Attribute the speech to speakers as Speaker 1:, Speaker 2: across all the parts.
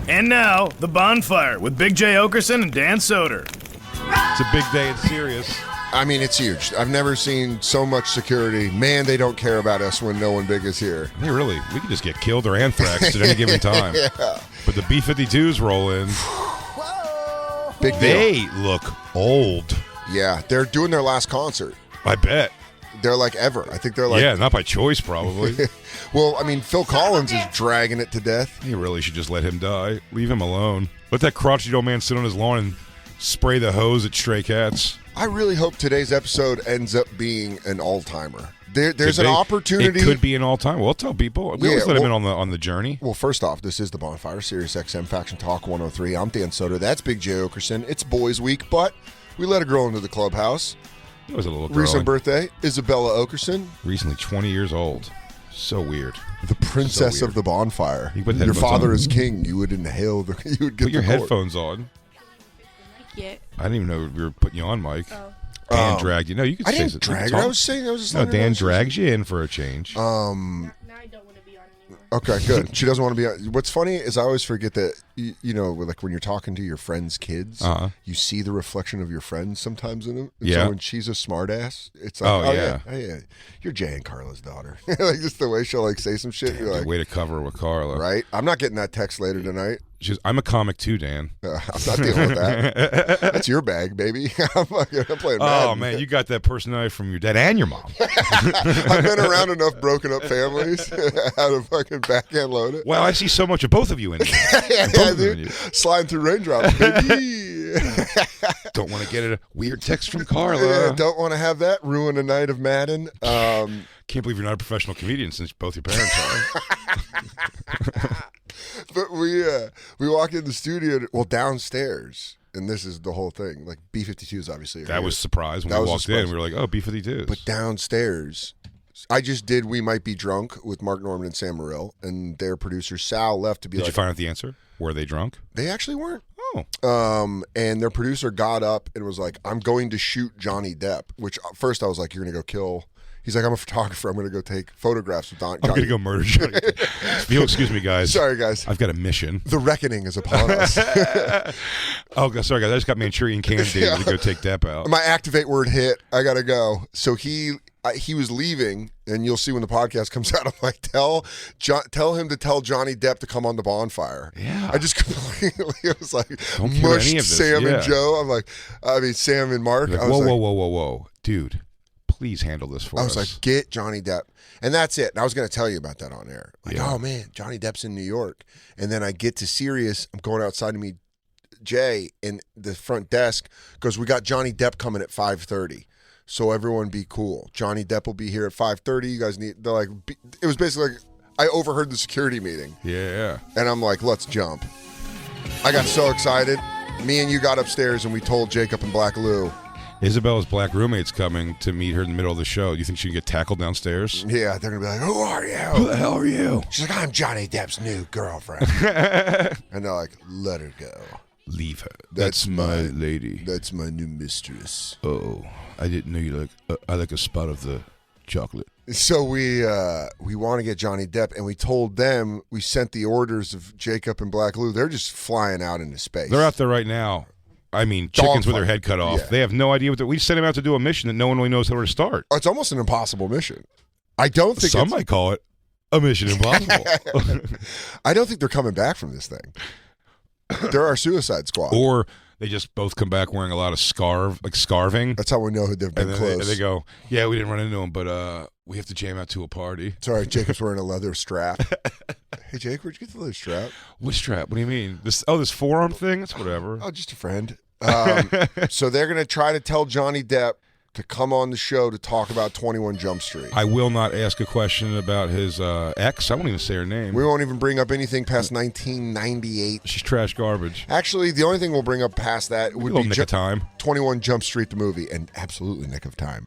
Speaker 1: And now, The Bonfire with Big J. Okerson and Dan Soder.
Speaker 2: It's a big day at Sirius.
Speaker 3: I mean, it's huge. I've never seen so much security. Man, they don't care about us when no one big is here.
Speaker 2: Hey, really, we could just get killed or anthraxed at any given time.
Speaker 3: Yeah.
Speaker 2: But the B-52s roll in.
Speaker 3: Big deal.
Speaker 2: They look old.
Speaker 3: Yeah, they're doing their last concert.
Speaker 2: I bet.
Speaker 3: They're like ever. I think they're like...
Speaker 2: Yeah, not by choice, probably.
Speaker 3: Well, I mean, Phil Collins is dragging it to death.
Speaker 2: You really should just let him die. Leave him alone. Let that crotchety old man sit on his lawn and spray the hose at stray cats.
Speaker 3: I really hope today's episode ends up being an all-timer. There's an opportunity.
Speaker 2: It could be an all-time. We'll tell people. We always let them in on the journey.
Speaker 3: Well, first off, this is the Bonfire, Sirius XM Faction Talk 103. I'm Dan Soder. That's Big J. Okerson. It's Boys Week, but we let a girl into the clubhouse.
Speaker 2: It was a little girl.
Speaker 3: Recent birthday, Isabella Okerson.
Speaker 2: Recently 20 years old. So weird.
Speaker 3: The princess of the Bonfire.
Speaker 2: Your
Speaker 3: father is king. You would inhale the. You would get
Speaker 2: put your
Speaker 3: the gourd.
Speaker 2: headphones on.
Speaker 4: Yeah.
Speaker 2: I didn't even know we were putting you on, Mike.
Speaker 4: Oh.
Speaker 2: Dan dragged you. No, you could
Speaker 3: I
Speaker 2: say
Speaker 3: didn't drag her. I was saying I was just.
Speaker 2: No,
Speaker 3: letting her know
Speaker 2: Dan
Speaker 3: she was-
Speaker 2: drags you in for a change.
Speaker 4: Now I don't want to be on anymore.
Speaker 3: Okay, good. She doesn't want to be on. What's funny is I always forget that, you know, like when you're talking to your friends' kids, you see the reflection of your friends sometimes in them. And
Speaker 2: Yeah.
Speaker 3: So when she's a smartass, it's like,
Speaker 2: Oh, yeah.
Speaker 3: yeah, you're Jay and Carla's daughter. Like just the way she'll like say some shit. You're like,
Speaker 2: Way to cover with Carla.
Speaker 3: right? I'm not getting that text later tonight.
Speaker 2: I'm a comic too, Dan.
Speaker 3: I'm not dealing with that. That's your bag, baby. I'm playing
Speaker 2: Oh,
Speaker 3: Madden.
Speaker 2: man, you got that personality from your dad and your mom.
Speaker 3: I've been around enough broken up families how to fucking backhand load it.
Speaker 2: Wow, I see so much of both of you in here.
Speaker 3: Yeah,
Speaker 2: Both of
Speaker 3: dude.
Speaker 2: you.
Speaker 3: Sliding through raindrops, baby.
Speaker 2: Don't want to get a weird text from
Speaker 3: Yeah,
Speaker 2: Carla.
Speaker 3: don't want to have that ruin a night of Madden.
Speaker 2: Can't believe you're not a professional comedian since both your parents are.
Speaker 3: But we walk in the studio, well, downstairs, and this is the whole thing. Like B-52s, obviously.
Speaker 2: That was a surprise when we walked in. We were like, oh, B-52s.
Speaker 3: But downstairs, I just did We Might Be Drunk with Mark Norman and Sam Morril, and their producer Sal left to be
Speaker 2: Did you find out the answer? Were they drunk?
Speaker 3: They actually weren't.
Speaker 2: Oh.
Speaker 3: And their producer got up and was like, I'm going to shoot Johnny Depp, which at first I was like, you're going to go kill. He's like, I'm a photographer. I'm going to go take photographs with Johnny.
Speaker 2: I'm going to go murder Johnny. Excuse me, guys.
Speaker 3: Sorry, guys.
Speaker 2: I've got a mission.
Speaker 3: The reckoning is upon us.
Speaker 2: Oh, sorry, guys. I just got Manchurian Candy to go take Depp out.
Speaker 3: My activate word hit. I got to go. So he was leaving, and you'll see when the podcast comes out. I'm like, tell him to tell Johnny Depp to come on the Bonfire.
Speaker 2: Yeah.
Speaker 3: I just completely, it was like,
Speaker 2: Don't hear
Speaker 3: mushed
Speaker 2: any of this.
Speaker 3: Sam
Speaker 2: Yeah.
Speaker 3: and Joe. I'm like, Sam and Mark.
Speaker 2: Like,
Speaker 3: I was
Speaker 2: whoa. Dude, please handle this for us.
Speaker 3: I was like, get Johnny Depp. And that's it. And I was going to tell you about that on air. Like,
Speaker 2: Yeah.
Speaker 3: oh, man, Johnny Depp's in New York. And then I get to Sirius. I'm going outside to meet Jay, and the front desk goes, we got Johnny Depp coming at 5:30. So everyone be cool. Johnny Depp will be here at 5:30. You guys need, they're like, it was basically like, I overheard the security meeting.
Speaker 2: yeah.
Speaker 3: And I'm like, let's jump. I got so excited. Me and you got upstairs and we told Jacob and Black Lou.
Speaker 2: Isabella's black roommate's coming to meet her in the middle of the show. Do you think she can get tackled downstairs?
Speaker 3: Yeah, they're going to be like, who are you?
Speaker 2: Who the hell are you?
Speaker 3: She's like, I'm Johnny Depp's new girlfriend. And they're like, let her go.
Speaker 2: Leave her.
Speaker 3: That's
Speaker 2: my
Speaker 3: my-
Speaker 2: lady.
Speaker 3: That's my new mistress.
Speaker 2: Oh, I didn't know you like. I like a spot of the chocolate.
Speaker 3: So we want to get Johnny Depp, and we told them, we sent the orders of Jacob and Black Lou. They're just flying out into space.
Speaker 2: They're out there right now. I mean, chickens with their
Speaker 3: Dogfight.
Speaker 2: head cut off.
Speaker 3: Yeah.
Speaker 2: They have no idea what. We sent them out to do a mission that no one really knows how to start.
Speaker 3: Oh, it's almost an impossible mission. I don't think
Speaker 2: Some might call it a mission impossible.
Speaker 3: I don't think they're coming back from this thing. They're our Suicide Squad.
Speaker 2: Or they just both come back wearing a lot of scarving.
Speaker 3: That's how we know they've been
Speaker 2: And then
Speaker 3: close.
Speaker 2: they go, yeah, we didn't run into them, but we have to jam out to a party.
Speaker 3: Sorry, Jacob's wearing a leather strap. Hey, Jake, where'd you get the leather strap?
Speaker 2: What strap? What do you mean? This forearm thing? It's whatever.
Speaker 3: Oh, just a friend. So they're going to try to tell Johnny Depp to come on the show to talk about 21 Jump Street.
Speaker 2: I will not ask a question about his ex. I won't even say her name.
Speaker 3: We won't even bring up anything past 1998.
Speaker 2: She's trash garbage.
Speaker 3: Actually, the only thing we'll bring up past that
Speaker 2: A
Speaker 3: would
Speaker 2: little
Speaker 3: be
Speaker 2: nick of time.
Speaker 3: 21 Jump Street, the movie, and absolutely Nick of Time.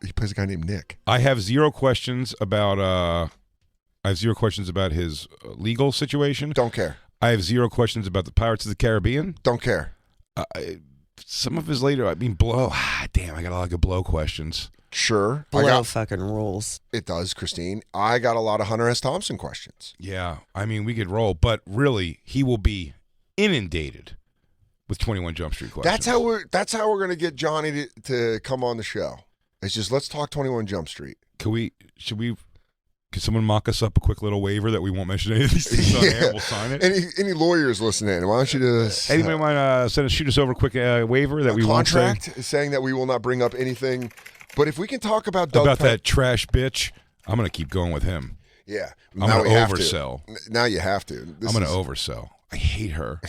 Speaker 3: He plays a guy named Nick.
Speaker 2: I have zero questions about his legal situation.
Speaker 3: Don't care.
Speaker 2: I have zero questions about the Pirates of the Caribbean.
Speaker 3: Don't care.
Speaker 2: Some of his later, blow. Damn, I got a lot of good blow questions.
Speaker 3: Sure.
Speaker 5: Blow fucking rules.
Speaker 3: It does, Christine. I got a lot of Hunter S. Thompson questions.
Speaker 2: Yeah, I mean, we could roll, but really, he will be inundated with 21 Jump Street questions.
Speaker 3: That's how we're gonna get Johnny to come on the show. It's just let's talk 21 Jump Street.
Speaker 2: Could someone mock us up a quick little waiver that we won't mention any of these things on air? We'll sign it.
Speaker 3: Any lawyers listening? Why don't you just
Speaker 2: Anybody mind shoot us over a quick waiver that we won't say?
Speaker 3: Contract saying that we will not bring up anything. But if we can talk about
Speaker 2: that trash bitch, I'm gonna keep going with him.
Speaker 3: Yeah,
Speaker 2: I'm gonna oversell.
Speaker 3: Now you have to.
Speaker 2: I'm gonna oversell. I hate her.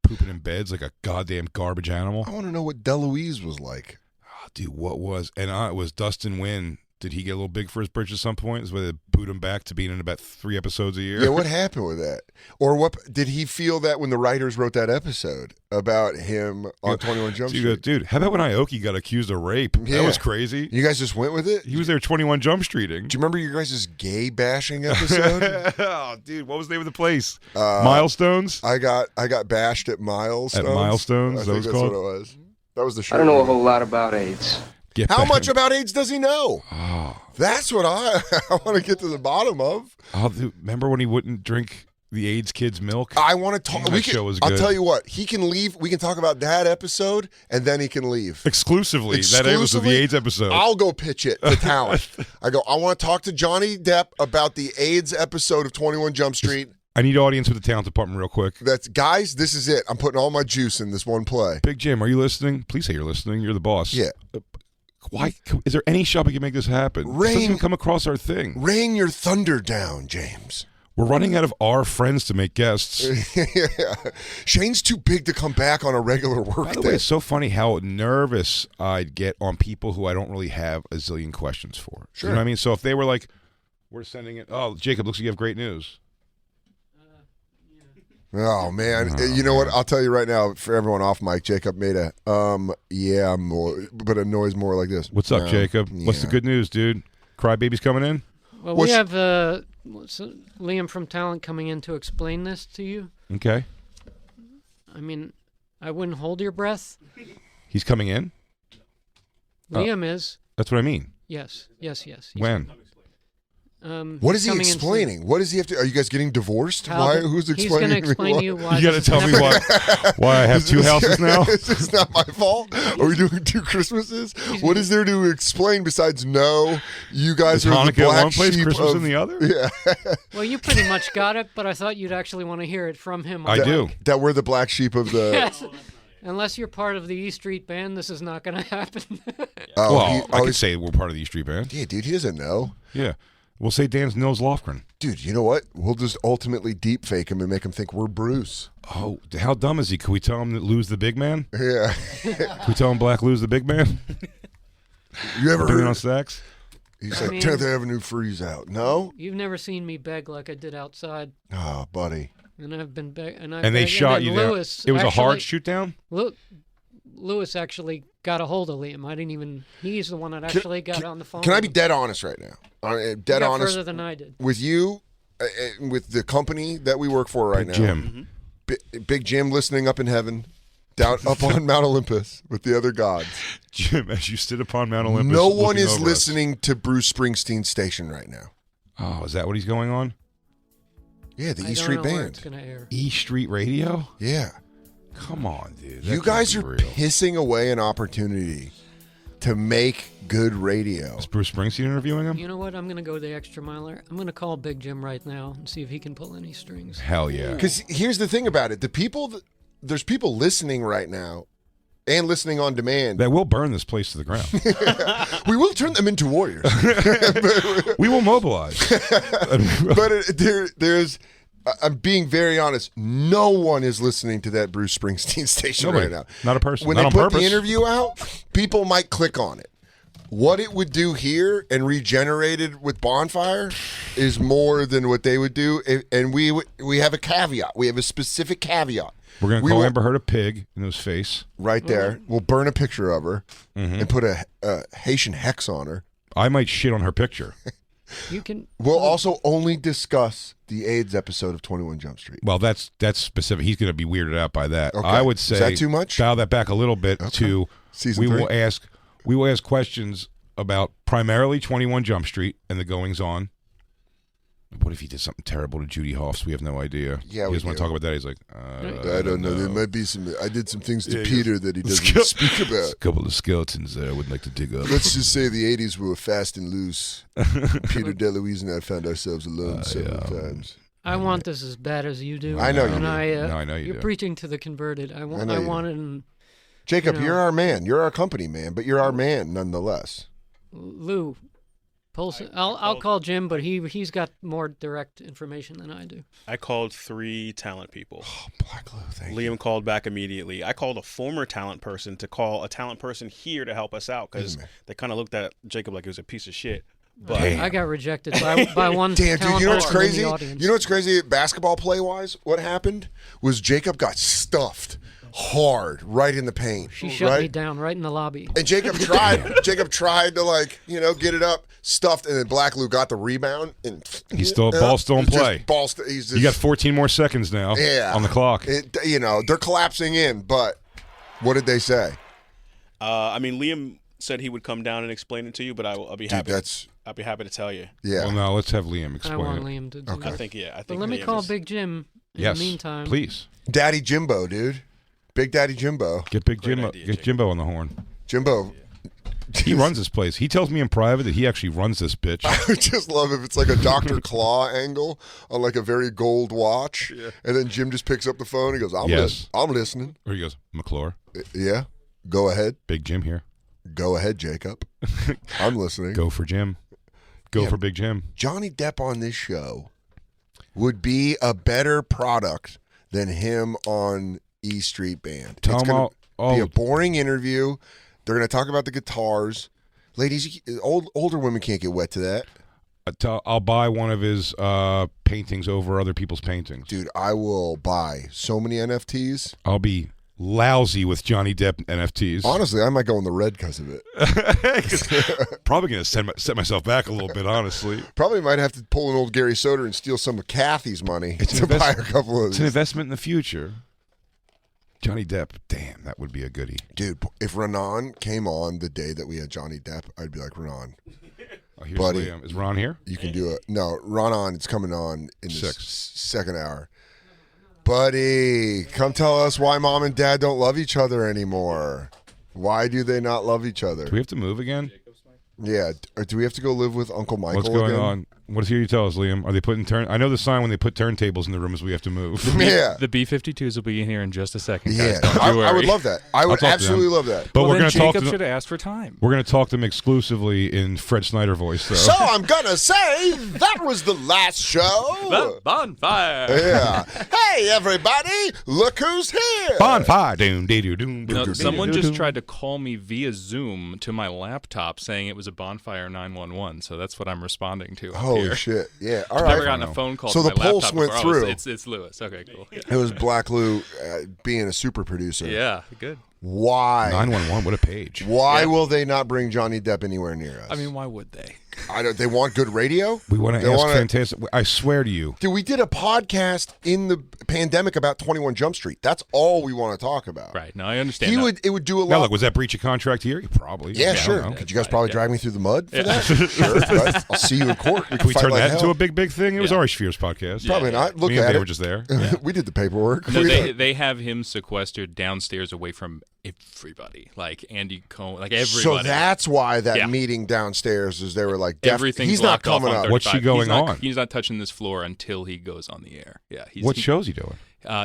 Speaker 2: Pooping in beds like a goddamn garbage animal.
Speaker 3: I want to know what DeLuise was like.
Speaker 2: Oh, dude, what was? And it was Dustin Wynn. Did he get a little big for his britches at some point? Is where they boot him back to being in about 3 episodes a year?
Speaker 3: Yeah, what happened with that? Or what did he feel that when the writers wrote that episode about him on 21 Jump Street?
Speaker 2: Dude, how about when Aoki got accused of rape?
Speaker 3: Yeah.
Speaker 2: That was crazy.
Speaker 3: You guys just went with it?
Speaker 2: He was there 21 Jump Streeting.
Speaker 3: Do you remember your guys' gay bashing episode?
Speaker 2: Oh, dude, what was the name of the place? Milestones?
Speaker 3: I got bashed at Milestones.
Speaker 2: At Milestones?
Speaker 3: I think that's what it was. That was the show.
Speaker 6: I don't know a whole lot about AIDS.
Speaker 3: How much about AIDS does he know?
Speaker 2: Oh.
Speaker 3: That's what I want to get to the bottom of.
Speaker 2: Oh, dude, remember when he wouldn't drink the AIDS kid's milk?
Speaker 3: I want to talk.
Speaker 2: That show was good.
Speaker 3: I'll tell you what. He can leave. We can talk about that episode, and then he can leave.
Speaker 2: Exclusively. That was the AIDS episode.
Speaker 3: I'll go pitch it to talent. I want to talk to Johnny Depp about the AIDS episode of 21 Jump Street.
Speaker 2: I need audience with the talent department real quick.
Speaker 3: Guys, this is it. I'm putting all my juice in this one play.
Speaker 2: Big Jim, are you listening? Please say you're listening. You're the boss.
Speaker 3: Yeah.
Speaker 2: Why is there any shop we can make this happen? This doesn't come across our thing.
Speaker 3: Rain your thunder down, James.
Speaker 2: We're running out of our friends to make guests.
Speaker 3: Yeah. Shane's too big to come back on a regular work
Speaker 2: By the
Speaker 3: day.
Speaker 2: way, it's so funny how nervous I'd get on people who I don't really have a zillion questions for.
Speaker 3: Sure.
Speaker 2: You know what I mean? So if they were like, we're sending it, oh, Jacob, looks like you have great news.
Speaker 3: Oh man, you know what? I'll tell you right now. For everyone off mic, Jacob made a more, but a noise more like this.
Speaker 2: What's up, Jacob? What's the good news, dude? Crybaby's coming in.
Speaker 7: Well, we have Liam from Talent coming in to explain this to you.
Speaker 2: Okay.
Speaker 7: I mean, I wouldn't hold your breath.
Speaker 2: He's coming in.
Speaker 7: Liam is.
Speaker 2: That's what I mean.
Speaker 7: Yes.
Speaker 2: When?
Speaker 3: What is he explaining? What does he have to? Are you guys getting divorced? Who's explaining?
Speaker 7: He's going to explain to you why.
Speaker 2: You got to tell me why I have 2 houses now.
Speaker 3: Is this not my fault? Are we doing 2 Christmases? What is there to explain besides no? You guys are
Speaker 2: Hanukkah
Speaker 3: the black
Speaker 2: in one place,
Speaker 3: sheep
Speaker 2: Christmas
Speaker 3: of,
Speaker 2: in the other.
Speaker 3: Yeah.
Speaker 7: Well, you pretty much got it, but I thought you'd actually want to hear it from him.
Speaker 2: I do.
Speaker 3: That we're the black sheep of the.
Speaker 7: Yes. Unless you're part of the E Street Band, this is not going to happen.
Speaker 2: I could say we're part of the E Street Band.
Speaker 3: Yeah, dude, he doesn't know.
Speaker 2: Yeah. We'll say Dan's Nils Lofgren.
Speaker 3: Dude, you know what? We'll just ultimately deep fake him and make him think we're Bruce.
Speaker 2: Oh, how dumb is he? Could we tell him that Lou's the big man?
Speaker 3: Yeah.
Speaker 2: Could we tell him Black Lou's the big man?
Speaker 3: You ever heard
Speaker 2: on sax?
Speaker 3: He's like, 10th Avenue freeze out. No?
Speaker 7: You've never seen me beg like I did outside.
Speaker 3: Oh, buddy.
Speaker 7: And I've been begging.
Speaker 2: And they shot you down. It was a hard shoot down?
Speaker 7: Lewis actually got a hold of Liam. I didn't even. He's the one that actually got on the phone.
Speaker 3: Can I be dead honest right now? Dead
Speaker 7: you
Speaker 3: honest.
Speaker 7: Further than I did.
Speaker 3: With you, with the company that we work for right now.
Speaker 2: Jim.
Speaker 3: Big Jim listening up in heaven, down up on Mount Olympus with the other gods.
Speaker 2: Jim, as you sit upon Mount Olympus.
Speaker 3: No one is listening to Bruce Springsteen's station right now.
Speaker 2: Oh, is that what he's going on?
Speaker 3: Yeah, the E Street Band.
Speaker 2: E Street Radio?
Speaker 3: Yeah.
Speaker 2: Come on, dude.
Speaker 3: You guys are pissing away an opportunity to make good radio.
Speaker 2: Is Bruce Springsteen interviewing him?
Speaker 7: You know what? I'm going to go the extra miler. I'm going to call Big Jim right now and see if he can pull any strings.
Speaker 2: Hell yeah.
Speaker 3: Because here's the thing about it. There's people listening right now and listening on demand.
Speaker 2: That will burn this place to the ground.
Speaker 3: We will turn them into warriors.
Speaker 2: We will mobilize.
Speaker 3: But there's... I'm being very honest. No one is listening to that Bruce Springsteen station right now.
Speaker 2: Not a person.
Speaker 3: When
Speaker 2: not
Speaker 3: they
Speaker 2: on
Speaker 3: put
Speaker 2: purpose.
Speaker 3: the interview out, people might click on it. What it would do here and regenerated with Bonfire is more than what they would do. And we have a caveat. We have a specific caveat.
Speaker 2: We're going to call Amber Heard a pig in his face.
Speaker 3: Right there. We'll burn a picture of her and put a Haitian hex on her.
Speaker 2: I might shit on her picture.
Speaker 3: We'll also only discuss the AIDS episode of 21 Jump Street.
Speaker 2: Well, that's specific. He's going to be weirded out by that.
Speaker 3: Okay.
Speaker 2: I would say
Speaker 3: is that too much?
Speaker 2: Dial that back a little bit to
Speaker 3: Season 3?
Speaker 2: We will ask questions about primarily 21 Jump Street and the goings on. What if he did something terrible to Judy Hoffs? We have no idea.
Speaker 3: Yeah,
Speaker 2: he
Speaker 3: we
Speaker 2: doesn't want
Speaker 3: do.
Speaker 2: to talk about that. He's like,
Speaker 3: I don't know. There might be some. I did some things to
Speaker 2: Yeah,
Speaker 3: Peter that he doesn't speak
Speaker 2: a
Speaker 3: about.
Speaker 2: couple of skeletons that I would like to dig up.
Speaker 3: Let's just say the 80s were fast and loose. Peter DeLuise and I found ourselves alone several times.
Speaker 7: I want this as bad as you do.
Speaker 3: I know you
Speaker 7: and
Speaker 3: do.
Speaker 7: I
Speaker 2: know you
Speaker 7: you're
Speaker 2: do.
Speaker 7: preaching to the converted. I
Speaker 3: I
Speaker 7: want.
Speaker 3: know
Speaker 7: I
Speaker 3: you
Speaker 7: want
Speaker 3: do.
Speaker 7: it. In,
Speaker 3: Jacob,
Speaker 7: you know.
Speaker 3: you're our man. You're our company man, but you're our man nonetheless.
Speaker 7: Lou, I'll call Jim, but he's got more direct information than I do.
Speaker 5: I called 3 talent people.
Speaker 3: Oh, Black Lou, thank you.
Speaker 5: Liam called back immediately. I called a former talent person to call a talent person here to help us out because they kind of looked at Jacob like he was a piece of shit. But
Speaker 7: I got rejected by one
Speaker 3: Damn, dude,
Speaker 7: talent
Speaker 3: you know what's
Speaker 7: person in
Speaker 3: crazy?
Speaker 7: the audience.
Speaker 3: You know what's crazy basketball play-wise? What happened was Jacob got stuffed hard right in the paint.
Speaker 7: She shut
Speaker 3: right?
Speaker 7: me down right in the lobby.
Speaker 3: And Jacob tried to get it up, stuffed, and then Black Lou got the rebound. And
Speaker 2: He's still ball still in
Speaker 3: It's just
Speaker 2: play.
Speaker 3: He's just,
Speaker 2: You got 14 more seconds now on the clock.
Speaker 3: They're collapsing in, but what did they say?
Speaker 5: I mean, Liam said he would come down and explain it to you, but I'll be happy. I'll be happy to tell you.
Speaker 3: Yeah.
Speaker 2: Well, now let's have Liam
Speaker 7: I
Speaker 2: explain
Speaker 7: want
Speaker 2: it.
Speaker 7: Liam to do
Speaker 5: I
Speaker 7: that.
Speaker 5: think
Speaker 7: But let me
Speaker 5: Liam
Speaker 7: call
Speaker 5: is-
Speaker 7: Big Jim in
Speaker 2: Yes,
Speaker 7: the meantime.
Speaker 2: please.
Speaker 3: Daddy Jimbo, dude. Big Daddy Jimbo.
Speaker 2: Get Big
Speaker 5: Great
Speaker 2: Jimbo.
Speaker 5: idea,
Speaker 2: Get
Speaker 5: Jake.
Speaker 2: Jimbo on the horn.
Speaker 3: Jimbo.
Speaker 2: He runs this place. He tells me in private that he actually runs this bitch.
Speaker 3: I would just love if it's like a Dr. Claw angle on like a very gold watch.
Speaker 5: Yeah.
Speaker 3: And then Jim just picks up the phone. He goes, I'm listening.
Speaker 2: Or he goes, McClure,
Speaker 3: Yeah. Go ahead.
Speaker 2: Big Jim here.
Speaker 3: Go ahead, Jacob. I'm listening.
Speaker 2: Go for Jim. Go
Speaker 3: Yeah.
Speaker 2: for Big Jim.
Speaker 3: Johnny Depp on this show would be a better product than him on E Street Band.
Speaker 2: Tell
Speaker 3: It's
Speaker 2: him
Speaker 3: going to
Speaker 2: I'll-
Speaker 3: be a boring interview. They're going to talk about the guitars. Ladies, older women can't get wet to that.
Speaker 2: I'll buy one of his paintings over other people's paintings.
Speaker 3: Dude, I will buy so many NFTs.
Speaker 2: I'll be lousy with Johnny Depp NFTs.
Speaker 3: Honestly, I might go in the red because of it.
Speaker 2: Probably going to set myself back a little bit, honestly.
Speaker 3: Probably might have to pull an old Gary Soder and steal some of Kathy's money
Speaker 2: It's
Speaker 3: to
Speaker 2: an
Speaker 3: buy a couple of
Speaker 2: It's an
Speaker 3: these.
Speaker 2: investment in the future. Johnny Depp, damn, that would be a goodie.
Speaker 3: Dude, if Raanan came on the day that we had Johnny Depp, I'd be like, Raanan,
Speaker 2: Oh, here's
Speaker 3: Buddy.
Speaker 2: Liam. Is Ron here?
Speaker 3: you can do it. No, Raanan, it's coming on in the
Speaker 2: Six.
Speaker 3: second hour. Buddy, come tell us why mom and dad don't love each other anymore. Why do they not love each other?
Speaker 2: Do we have to move again?
Speaker 3: Yeah, or do we have to go live with Uncle Michael
Speaker 2: What's going
Speaker 3: again?
Speaker 2: on? What's here you tell us, Liam? Are they putting I know the sign when they put turntables in the rooms we have to move.
Speaker 3: Yeah.
Speaker 6: The B-52s will be in here in just a second,
Speaker 3: Yeah,
Speaker 6: guys. Don't you
Speaker 3: I would
Speaker 6: worry.
Speaker 3: love that. I would
Speaker 2: talk to
Speaker 3: absolutely
Speaker 2: them.
Speaker 3: love that.
Speaker 2: But
Speaker 6: Well,
Speaker 2: we're
Speaker 6: then
Speaker 2: going to talk
Speaker 6: Jacob
Speaker 2: to
Speaker 6: should
Speaker 2: them.
Speaker 6: have asked for time.
Speaker 2: We're going to talk to them exclusively in Fred Snyder voice, though.
Speaker 3: So I'm gonna say that was the last show.
Speaker 6: Bonfire!
Speaker 3: Yeah. Hey everybody, look who's here.
Speaker 2: Bonfire, doom, dee doo, doom,
Speaker 6: No,
Speaker 2: doom,
Speaker 6: someone
Speaker 2: doom,
Speaker 6: just
Speaker 2: doom.
Speaker 6: tried to call me via Zoom to my laptop saying it was a Bonfire 911, so that's what I'm responding to up
Speaker 3: Holy
Speaker 6: here.
Speaker 3: shit. Yeah. All
Speaker 6: I've
Speaker 3: right.
Speaker 6: never gotten a phone call
Speaker 3: So
Speaker 6: to
Speaker 3: the
Speaker 6: my
Speaker 3: pulse
Speaker 6: laptop
Speaker 3: went
Speaker 6: before.
Speaker 3: through.
Speaker 6: It's Lewis. Okay, cool. Yeah,
Speaker 3: It was Black Lou being a super producer.
Speaker 6: yeah good.
Speaker 3: Why?
Speaker 2: 911, what a page.
Speaker 3: Why
Speaker 6: Yeah.
Speaker 3: will they not bring Johnny Depp anywhere near us?
Speaker 6: I mean, why would they?
Speaker 3: They want good radio.
Speaker 2: We want to
Speaker 3: They
Speaker 2: ask
Speaker 3: wanna-
Speaker 2: fantastic. I swear to you.
Speaker 3: Dude, we did a podcast in the pandemic about 21 Jump Street. That's all we want to talk about.
Speaker 6: Right. No, I understand. that.
Speaker 3: It would do a
Speaker 2: Now,
Speaker 3: lot.
Speaker 2: look, was that breach of contract here? Probably.
Speaker 3: Yeah,
Speaker 2: I don't
Speaker 3: sure.
Speaker 2: know.
Speaker 3: Could you guys
Speaker 6: Right,
Speaker 3: probably
Speaker 6: yeah.
Speaker 3: drag me through the mud for that? Sure. Right. I'll see you in court.
Speaker 2: Can we
Speaker 3: fight
Speaker 2: turn
Speaker 3: like
Speaker 2: that into
Speaker 3: hell.
Speaker 2: a big thing? It was
Speaker 6: Yeah.
Speaker 2: Ari Shafir's podcast.
Speaker 3: Probably not. Look
Speaker 2: Me and
Speaker 3: at
Speaker 2: they
Speaker 3: it.
Speaker 2: were just there.
Speaker 3: We did the paperwork.
Speaker 6: No,
Speaker 3: We-
Speaker 6: they have him sequestered downstairs away from everybody, like Andy Cohen, like everybody.
Speaker 3: So that's why that
Speaker 6: Yeah.
Speaker 3: meeting downstairs is they were like,
Speaker 6: Everything's
Speaker 3: he's not
Speaker 6: locked off
Speaker 3: coming
Speaker 6: on
Speaker 3: up.
Speaker 2: What's she
Speaker 6: 35.
Speaker 2: going
Speaker 6: He's not-
Speaker 2: on?
Speaker 6: He's not touching this floor until he goes on the air. Yeah.
Speaker 2: What show's he doing?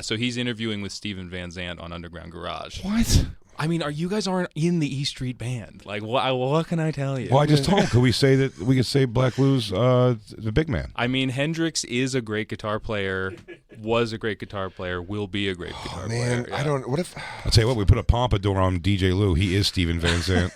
Speaker 6: So he's interviewing with Steven Van Zandt on Underground Garage.
Speaker 2: What?
Speaker 6: I mean, you guys aren't in the E Street Band. Like, what can I tell you?
Speaker 2: Well, I just told him. Could we say that we could say Black Lou's the big man?
Speaker 6: I mean, Hendrix is a great guitar player, was a great guitar player, will be a great guitar
Speaker 3: Man,
Speaker 6: player.
Speaker 3: I don't. What if?
Speaker 2: I'll tell you what. We put a pompadour on DJ Lou. He is Steven Van Zandt.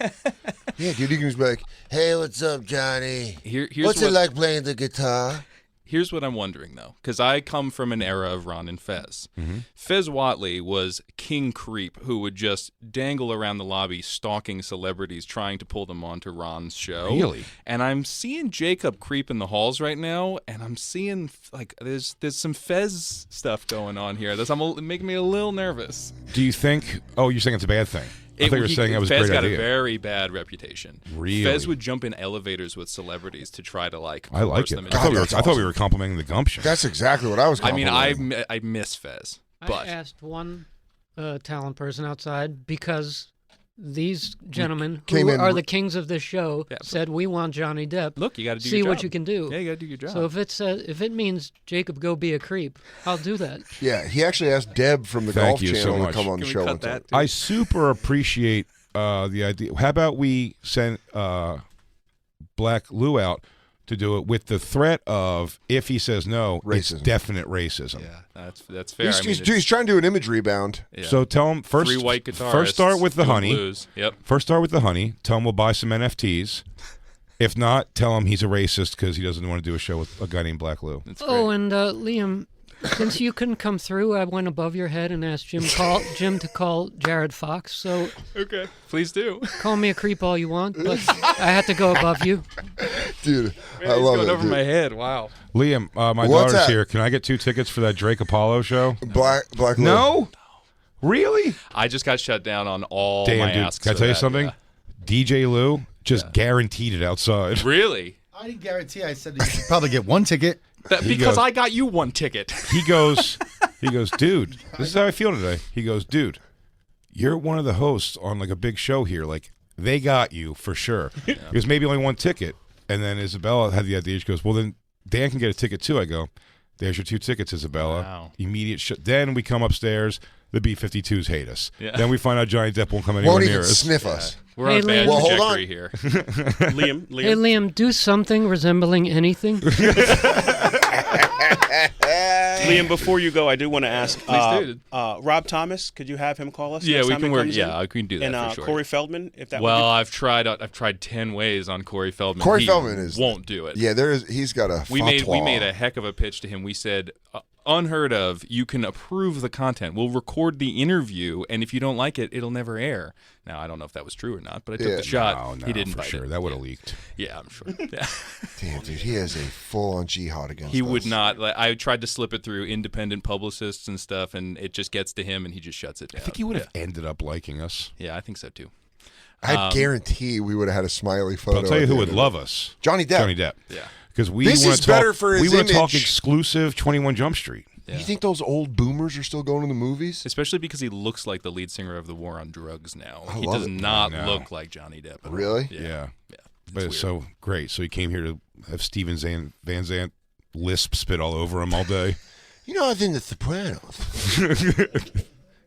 Speaker 3: Yeah, dude, you can just be like, "Hey, what's up, Johnny?
Speaker 6: Here's
Speaker 3: What's
Speaker 6: what,
Speaker 3: it like playing the guitar?"
Speaker 6: Here's what I'm wondering, though, because I come from an era of Ron and Fez.
Speaker 2: Mm-hmm.
Speaker 6: Fez Whatley was king creep who would just dangle around the lobby stalking celebrities, trying to pull them onto Ron's show.
Speaker 2: Really?
Speaker 6: And I'm seeing Jacob creep in the halls right now, and I'm seeing, like, there's some Fez stuff going on here. That's making me a little nervous.
Speaker 2: Do you think? Oh, you're saying it's a bad thing? I thought you were saying that was a
Speaker 6: Fez
Speaker 2: great
Speaker 6: got
Speaker 2: idea.
Speaker 6: a very bad reputation.
Speaker 2: Really?
Speaker 6: Fez would jump in elevators with celebrities to try to like.
Speaker 2: I like
Speaker 6: coerce
Speaker 2: it.
Speaker 6: them
Speaker 2: I
Speaker 6: into
Speaker 2: thought, we were,
Speaker 3: that's
Speaker 2: I thought we
Speaker 3: awesome.
Speaker 2: were complimenting the gumption.
Speaker 3: That's exactly what I was.
Speaker 6: I mean,
Speaker 3: complimenting.
Speaker 6: I miss Fez,
Speaker 7: I
Speaker 6: but
Speaker 7: asked one talent person outside because these gentlemen
Speaker 3: Came
Speaker 7: who
Speaker 3: in
Speaker 7: are
Speaker 3: re-
Speaker 7: the kings of this show
Speaker 6: Yeah,
Speaker 7: said we want Johnny Depp.
Speaker 6: look, you got to do
Speaker 7: See
Speaker 6: your
Speaker 7: what
Speaker 6: job.
Speaker 7: you can do.
Speaker 6: Yeah, you got to do your job.
Speaker 7: So if it means Jacob go be a creep, I'll do that.
Speaker 3: Yeah, he actually asked Deb from the
Speaker 2: Thank
Speaker 3: Golf
Speaker 2: you so
Speaker 3: Channel
Speaker 2: much.
Speaker 3: to come on
Speaker 6: Can
Speaker 3: the
Speaker 6: we
Speaker 3: show.
Speaker 6: cut
Speaker 3: one time.
Speaker 6: that? Too?
Speaker 2: I super appreciate the idea. How about we send Black Lou out to do it with the threat of, if he says no, it's
Speaker 3: Racism.
Speaker 2: definite racism.
Speaker 6: Yeah, that's fair.
Speaker 3: He's,
Speaker 6: I mean,
Speaker 3: he's trying to do an image rebound.
Speaker 6: yeah.
Speaker 2: So tell him first.
Speaker 6: 3 white guitarists.
Speaker 2: First, start with the
Speaker 6: doing
Speaker 2: honey.
Speaker 6: blues. Yep.
Speaker 2: First, start with the honey. Tell him we'll buy some NFTs. If not, tell him he's a racist because he doesn't want to do a show with a guy named Black Lou.
Speaker 6: That's great.
Speaker 7: Oh, and Liam, since you couldn't come through, I went above your head and asked Jim to call Jared Fox. So
Speaker 6: Okay, please do.
Speaker 7: call me a creep all you want, but I had to go above you.
Speaker 3: Dude,
Speaker 6: Man,
Speaker 3: I
Speaker 6: he's
Speaker 3: love
Speaker 6: going
Speaker 3: it.
Speaker 6: over
Speaker 3: dude.
Speaker 6: my head. Wow.
Speaker 2: Liam, my
Speaker 3: What's
Speaker 2: daughter's
Speaker 3: that?
Speaker 2: here. Can I get 2 tickets for that Drake Apollo show?
Speaker 3: Black Lou.
Speaker 2: No? Really?
Speaker 6: I just got shut down on all
Speaker 2: Damn,
Speaker 6: my
Speaker 2: dude.
Speaker 6: asks.
Speaker 2: Can I
Speaker 6: for
Speaker 2: tell you
Speaker 6: that,
Speaker 2: something?
Speaker 6: yeah.
Speaker 2: DJ Lou just guaranteed it outside.
Speaker 6: Really?
Speaker 8: I didn't guarantee. I said you should probably get 1 ticket.
Speaker 6: Because
Speaker 2: goes-
Speaker 6: I got you 1 ticket.
Speaker 2: He goes, dude, this is how I feel today. He goes, dude, you're one of the hosts on like a big show here. Like, they got you for sure. He goes, maybe only 1 ticket. And then Isabella had the idea. She goes, well, then Dan can get a ticket too. I go, there's your 2 tickets, Isabella.
Speaker 6: Wow.
Speaker 2: Immediate Then we come upstairs. The B-52s hate us.
Speaker 6: Yeah.
Speaker 2: Then we find out Johnny Depp won't come anywhere
Speaker 3: Won't
Speaker 2: near
Speaker 3: even
Speaker 2: us.
Speaker 3: sniff us.
Speaker 6: We're
Speaker 7: Hey,
Speaker 6: on a bad
Speaker 7: Liam. Well,
Speaker 3: hold
Speaker 6: trajectory
Speaker 3: on.
Speaker 6: here.
Speaker 5: Liam,
Speaker 7: Hey, Liam, do something resembling anything.
Speaker 5: Liam, before you go, I do want to ask
Speaker 6: Please do.
Speaker 5: Rob Thomas. Could you have him call us?
Speaker 6: Yeah,
Speaker 5: next
Speaker 6: we
Speaker 5: time
Speaker 6: can
Speaker 5: he
Speaker 6: work.
Speaker 5: comes
Speaker 6: Yeah,
Speaker 5: in?
Speaker 6: we can do that
Speaker 5: And
Speaker 6: for sure.
Speaker 5: Corey Feldman, if that
Speaker 6: Well,
Speaker 5: would
Speaker 6: I've tried 10 ways on Corey Feldman.
Speaker 3: Corey
Speaker 6: He
Speaker 3: Feldman is
Speaker 6: won't do it.
Speaker 3: Yeah, he's got a.
Speaker 6: we made
Speaker 3: fatwa.
Speaker 6: a heck of a pitch to him. We said, unheard of. You can approve the content. We'll record the interview, and if you don't like it, it'll never air. Now, I don't know if that was true or not, but I took
Speaker 3: Yeah.
Speaker 6: the shot.
Speaker 2: No,
Speaker 6: he didn't
Speaker 2: for
Speaker 6: bite
Speaker 2: sure.
Speaker 6: it.
Speaker 2: That would have leaked.
Speaker 6: Yeah, I'm sure. Yeah.
Speaker 3: Damn, dude, he has a full-on jihad against.
Speaker 6: He
Speaker 3: us.
Speaker 6: would not. Like, I tried to slip it through independent publicists and stuff, and it just gets to him, and he just shuts it down.
Speaker 2: I think he would have ended up liking us.
Speaker 6: Yeah, I think so too.
Speaker 3: I guarantee we would have had a smiley photo.
Speaker 2: But I'll tell you
Speaker 3: at
Speaker 2: who
Speaker 3: the
Speaker 2: would
Speaker 3: end
Speaker 2: love
Speaker 3: of it.
Speaker 2: us.
Speaker 3: Johnny Depp.
Speaker 2: Johnny Depp.
Speaker 6: Yeah.
Speaker 2: Because we
Speaker 3: This
Speaker 2: wanna
Speaker 3: is
Speaker 2: talk,
Speaker 3: better for his
Speaker 2: we want to talk
Speaker 3: image.
Speaker 2: exclusive 21 Jump Street.
Speaker 6: Yeah.
Speaker 3: You think those old boomers are still going to the movies?
Speaker 6: Especially because he looks like the lead singer of the War on Drugs now.
Speaker 3: I
Speaker 6: He
Speaker 3: love
Speaker 6: does
Speaker 3: it.
Speaker 6: not
Speaker 2: I know.
Speaker 6: look like Johnny Depp. At all.
Speaker 3: Really?
Speaker 2: Yeah.
Speaker 6: Yeah.
Speaker 2: But it's so great. So he came here to have Steven Van Zandt lisp spit all over him all day.
Speaker 3: You know, I think The Sopranos.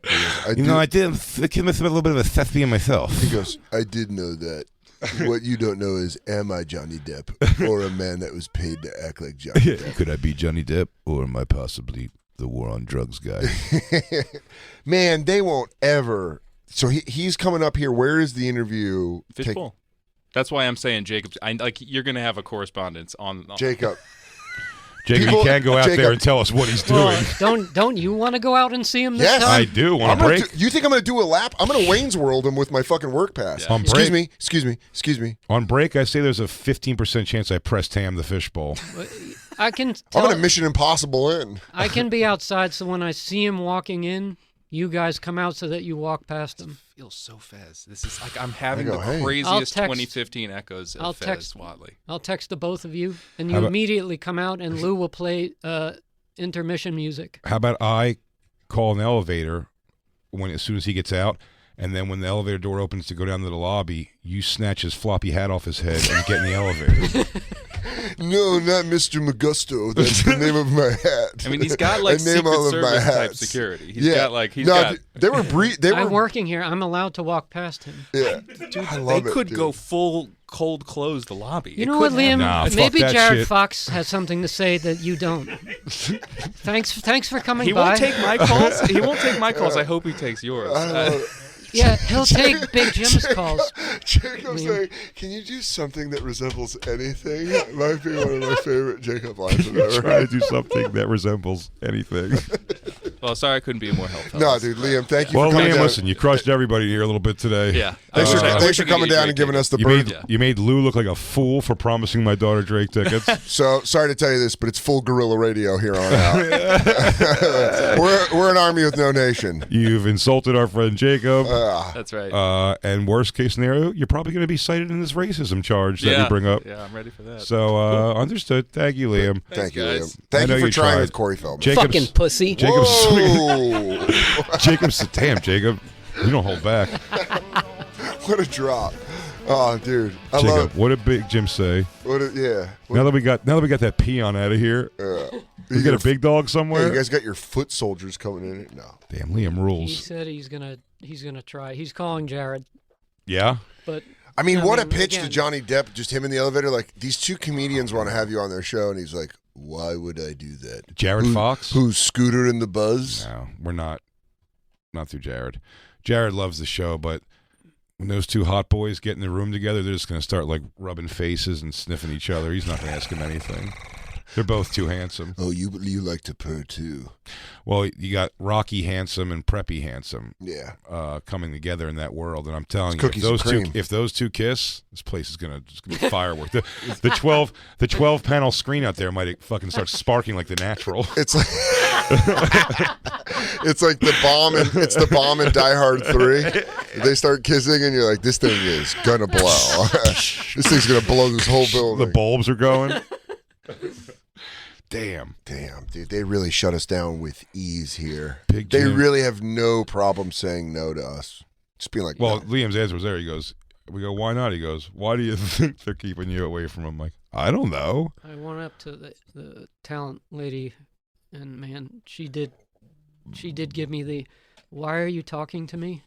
Speaker 3: I
Speaker 2: You know, I did a little bit of a thespian myself.
Speaker 3: He goes, I did know that. What you don't know is, am I Johnny Depp or a man that was paid to act like Johnny Depp?
Speaker 2: Could I be Johnny Depp or am I possibly the War on Drugs guy?
Speaker 3: Man, they won't ever. So he's coming up here. Where is the interview?
Speaker 6: Fishbowl. That's why I'm saying Jacob. You're going to have a correspondence on
Speaker 3: Jacob.
Speaker 2: Jacob,
Speaker 3: People-
Speaker 2: you can go out
Speaker 3: Jacob-
Speaker 2: there and tell us what he's doing.
Speaker 7: Well, don't you want to go out and see him this
Speaker 3: Yes.
Speaker 7: time?
Speaker 2: I do.
Speaker 3: I'm
Speaker 2: Want a
Speaker 3: gonna
Speaker 2: break?
Speaker 3: you think I'm going to do a lap? I'm going to Wayne's World him with my fucking work pass.
Speaker 6: Yeah.
Speaker 2: On
Speaker 3: Excuse
Speaker 2: break?
Speaker 3: me. Excuse me.
Speaker 2: On break, I say there's a 15% chance I pressed ham the fishbowl.
Speaker 7: I can
Speaker 3: I'm
Speaker 7: tell,
Speaker 3: going to Mission Impossible in.
Speaker 7: I can be outside, so when I see him walking in, you guys come out so that you walk past him.
Speaker 6: feels so Fez. This is like I'm having
Speaker 3: I go,
Speaker 6: the
Speaker 3: hey.
Speaker 6: craziest
Speaker 7: I'll text-
Speaker 6: 2015 echoes of
Speaker 7: I'll
Speaker 6: Fez
Speaker 7: text-
Speaker 6: Watley.
Speaker 7: I'll text the both of you, and
Speaker 2: How
Speaker 7: you
Speaker 2: about-
Speaker 7: immediately come out, and Lou will play intermission music.
Speaker 2: How about I call an elevator as soon as he gets out, and then when the elevator door opens to go down to the lobby, you snatch his floppy hat off his head and get in the elevator.
Speaker 3: No, not Mr. Magusto. That's the name of my hat.
Speaker 6: I mean, he's got like
Speaker 3: I name
Speaker 6: Secret
Speaker 3: all of my
Speaker 6: Service type
Speaker 3: hats.
Speaker 6: security. He's got like he's
Speaker 3: no,
Speaker 6: got.
Speaker 3: They were
Speaker 7: I'm working here. I'm allowed to walk past him.
Speaker 3: Yeah, I love
Speaker 6: They
Speaker 3: it,
Speaker 6: could
Speaker 3: dude.
Speaker 6: go full cold close the lobby.
Speaker 7: You
Speaker 6: It
Speaker 7: know what,
Speaker 6: could happen.
Speaker 7: Liam?
Speaker 2: Nah, fuck
Speaker 7: Maybe
Speaker 2: that
Speaker 7: Jared
Speaker 2: shit.
Speaker 7: Fox has something to say that you don't. Thanks for coming
Speaker 6: He
Speaker 7: by.
Speaker 6: won't take my calls. He won't take my calls. I hope he takes yours.
Speaker 7: Yeah, he'll take Big Jim's calls.
Speaker 3: Jacob
Speaker 7: Liam.
Speaker 3: saying, "Can you do something that resembles anything?" It might be one of my favorite Jacob lines I've ever
Speaker 2: Try to
Speaker 3: heard.
Speaker 2: do something that resembles anything.
Speaker 6: Well, sorry I couldn't be more helpful.
Speaker 3: No, dude, Liam, thank you
Speaker 2: Well,
Speaker 3: for coming
Speaker 2: Liam,
Speaker 3: down.
Speaker 2: listen, you crushed everybody here a little bit today.
Speaker 6: Yeah.
Speaker 3: Thanks for
Speaker 6: I wish I could
Speaker 3: coming
Speaker 6: get
Speaker 3: down
Speaker 6: Drake
Speaker 3: and giving us the
Speaker 2: You
Speaker 3: bird.
Speaker 2: made, you made Lou look like a fool for promising my daughter Drake tickets.
Speaker 3: So sorry to tell you this, but it's full guerrilla radio here on out. we're an army with no nation.
Speaker 2: You've insulted our friend Jacob.
Speaker 6: That's right.
Speaker 2: And worst case scenario, you're probably going to be cited in this racism charge that we bring up.
Speaker 6: Yeah, I'm ready for that.
Speaker 2: So understood. Thank you, Liam.
Speaker 3: Thank you,
Speaker 6: guys.
Speaker 3: Liam. Thank
Speaker 2: I
Speaker 3: you
Speaker 2: know
Speaker 3: for
Speaker 2: you
Speaker 3: trying
Speaker 2: tried.
Speaker 3: with Corey Feldman.
Speaker 7: Fucking pussy.
Speaker 3: Whoa.
Speaker 2: Damn, Jacob. You don't hold back.
Speaker 3: What a drop. Oh, dude. I
Speaker 2: Jacob,
Speaker 3: love
Speaker 2: what did Big Jim say?
Speaker 3: yeah.
Speaker 2: Now that we got that peon out of here, we got a big dog
Speaker 3: Hey,
Speaker 2: somewhere.
Speaker 3: you guys got your foot soldiers coming in. No.
Speaker 2: Damn, Liam
Speaker 7: He
Speaker 2: rules.
Speaker 7: said he's gonna try. He's calling Jared,
Speaker 2: Yeah.
Speaker 7: but
Speaker 3: I mean, what a
Speaker 7: mean,
Speaker 3: pitch to
Speaker 7: again-
Speaker 3: Johnny Depp, just him in the elevator. Like, these two comedians want to have you on their show, and he's like, why would I do that?
Speaker 2: Jared Fox?
Speaker 3: Who's Scooter and the Buzz?
Speaker 2: No, we're not. Not through Jared. Jared loves the show, but when those two hot boys get in the room together, they're just going to start like rubbing faces and sniffing each other. He's not going to ask him anything. They're both too handsome.
Speaker 3: Oh, you like to purr too.
Speaker 2: Well, you got Rocky handsome and Preppy handsome
Speaker 3: Yeah.
Speaker 2: coming together in that world, and I'm telling
Speaker 3: It's
Speaker 2: you,
Speaker 3: cookies and cream.
Speaker 2: if those two kiss, this place is gonna just be fireworks. The 12 panel screen out there might fucking start sparking like the Natural.
Speaker 3: It's like it's like the bomb in Die Hard 3. They start kissing and you're like, this thing is gonna blow. This thing's gonna blow this whole building.
Speaker 2: The bulbs are going. Damn,
Speaker 3: dude, they really shut us down with ease here.
Speaker 2: Big
Speaker 3: They
Speaker 2: Jim.
Speaker 3: really have no problem saying no to us. Just being like,
Speaker 2: Well,
Speaker 3: no.
Speaker 2: Liam's answer was there. He goes, we go, why not? He goes, why do you think they're keeping you away from him? I'm like, I don't know.
Speaker 7: I went up to the talent lady, and man, she did give me the, why are you talking to me?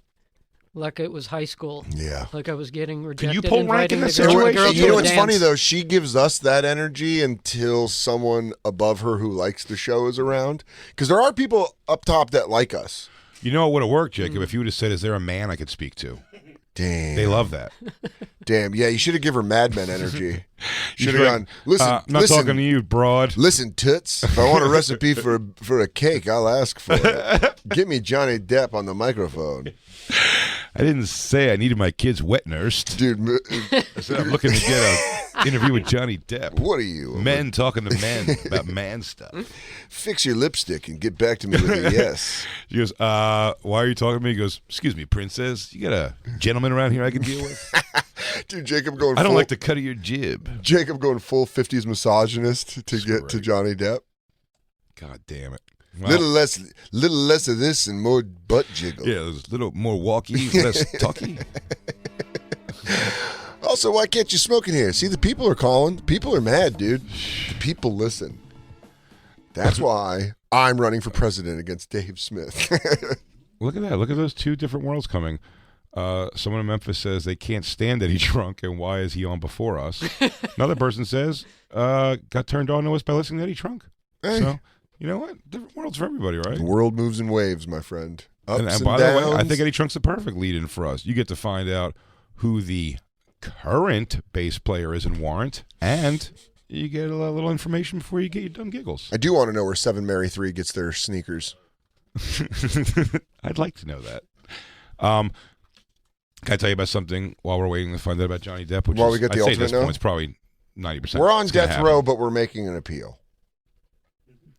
Speaker 7: Like it was high school.
Speaker 3: Yeah.
Speaker 7: Like I was getting rejected.
Speaker 2: you pull rank in
Speaker 7: inviting
Speaker 2: this
Speaker 7: the girl-
Speaker 2: situation?
Speaker 7: girl
Speaker 3: You
Speaker 7: to
Speaker 3: know
Speaker 7: a
Speaker 3: what's funny
Speaker 7: dance.
Speaker 3: though? She gives us that energy until someone above her who likes the show is around. Because there are people up top that like us.
Speaker 2: You know what would have worked, Jacob, if you would have said, is there a man I could speak to?
Speaker 3: Damn.
Speaker 2: They love that.
Speaker 3: Damn. Yeah, you should have given her Mad Men energy. Should have
Speaker 2: Right.
Speaker 3: gone, listen,
Speaker 2: I'm not
Speaker 3: listen,
Speaker 2: talking to you, broad.
Speaker 3: listen, Toots. If I want a recipe for a cake, I'll ask for it. Get me Johnny Depp on the microphone.
Speaker 2: I didn't say I needed my kids wet nursed.
Speaker 3: Dude,
Speaker 2: I said I'm looking to get an interview with Johnny Depp.
Speaker 3: what are you?
Speaker 2: Men talking to men about man stuff.
Speaker 3: Fix your lipstick and get back to me with a yes.
Speaker 2: She goes, why are you talking to me? He goes, excuse me, princess. You got a gentleman around here I can deal with?
Speaker 3: Dude, Jacob going
Speaker 2: I don't
Speaker 3: full,
Speaker 2: like the cut of your jib.
Speaker 3: Jacob going full 50s misogynist to get to
Speaker 2: great.
Speaker 3: Johnny Depp.
Speaker 2: God damn it. Well,
Speaker 3: Little less of this and more butt jiggle.
Speaker 2: yeah, there's a little more walky, less talky.
Speaker 3: Also, why can't you smoke in here? See, the people are calling. The people are mad, dude. The people listen. That's why I'm running for president against Dave Smith.
Speaker 2: Look at that. Look at those two different worlds coming. Someone in Memphis says they can't stand Eddie Trunk, and why is he on before us? Another person says, got turned on to us by listening to Eddie Trunk.
Speaker 3: Hey.
Speaker 2: So, you know what? Different worlds for everybody, right?
Speaker 3: The world moves in waves, my friend. Ups
Speaker 2: And
Speaker 3: and,
Speaker 2: by the
Speaker 3: downs.
Speaker 2: way, I think Eddie Trunk's the perfect lead-in for us. You get to find out who the current bass player is in Warrant, and you get a little information before you get your dumb giggles.
Speaker 3: I do want to know where 7 Mary 3 gets their sneakers.
Speaker 2: I'd like to know that. Can I tell you about something while we're waiting to find out about Johnny Depp? Which
Speaker 3: While
Speaker 2: is,
Speaker 3: we get the
Speaker 2: I'd say at
Speaker 3: ultimate
Speaker 2: this
Speaker 3: now?
Speaker 2: point, it's probably 90%.
Speaker 3: We're on
Speaker 2: it's gonna
Speaker 3: death
Speaker 2: happen.
Speaker 3: row, but we're making an appeal.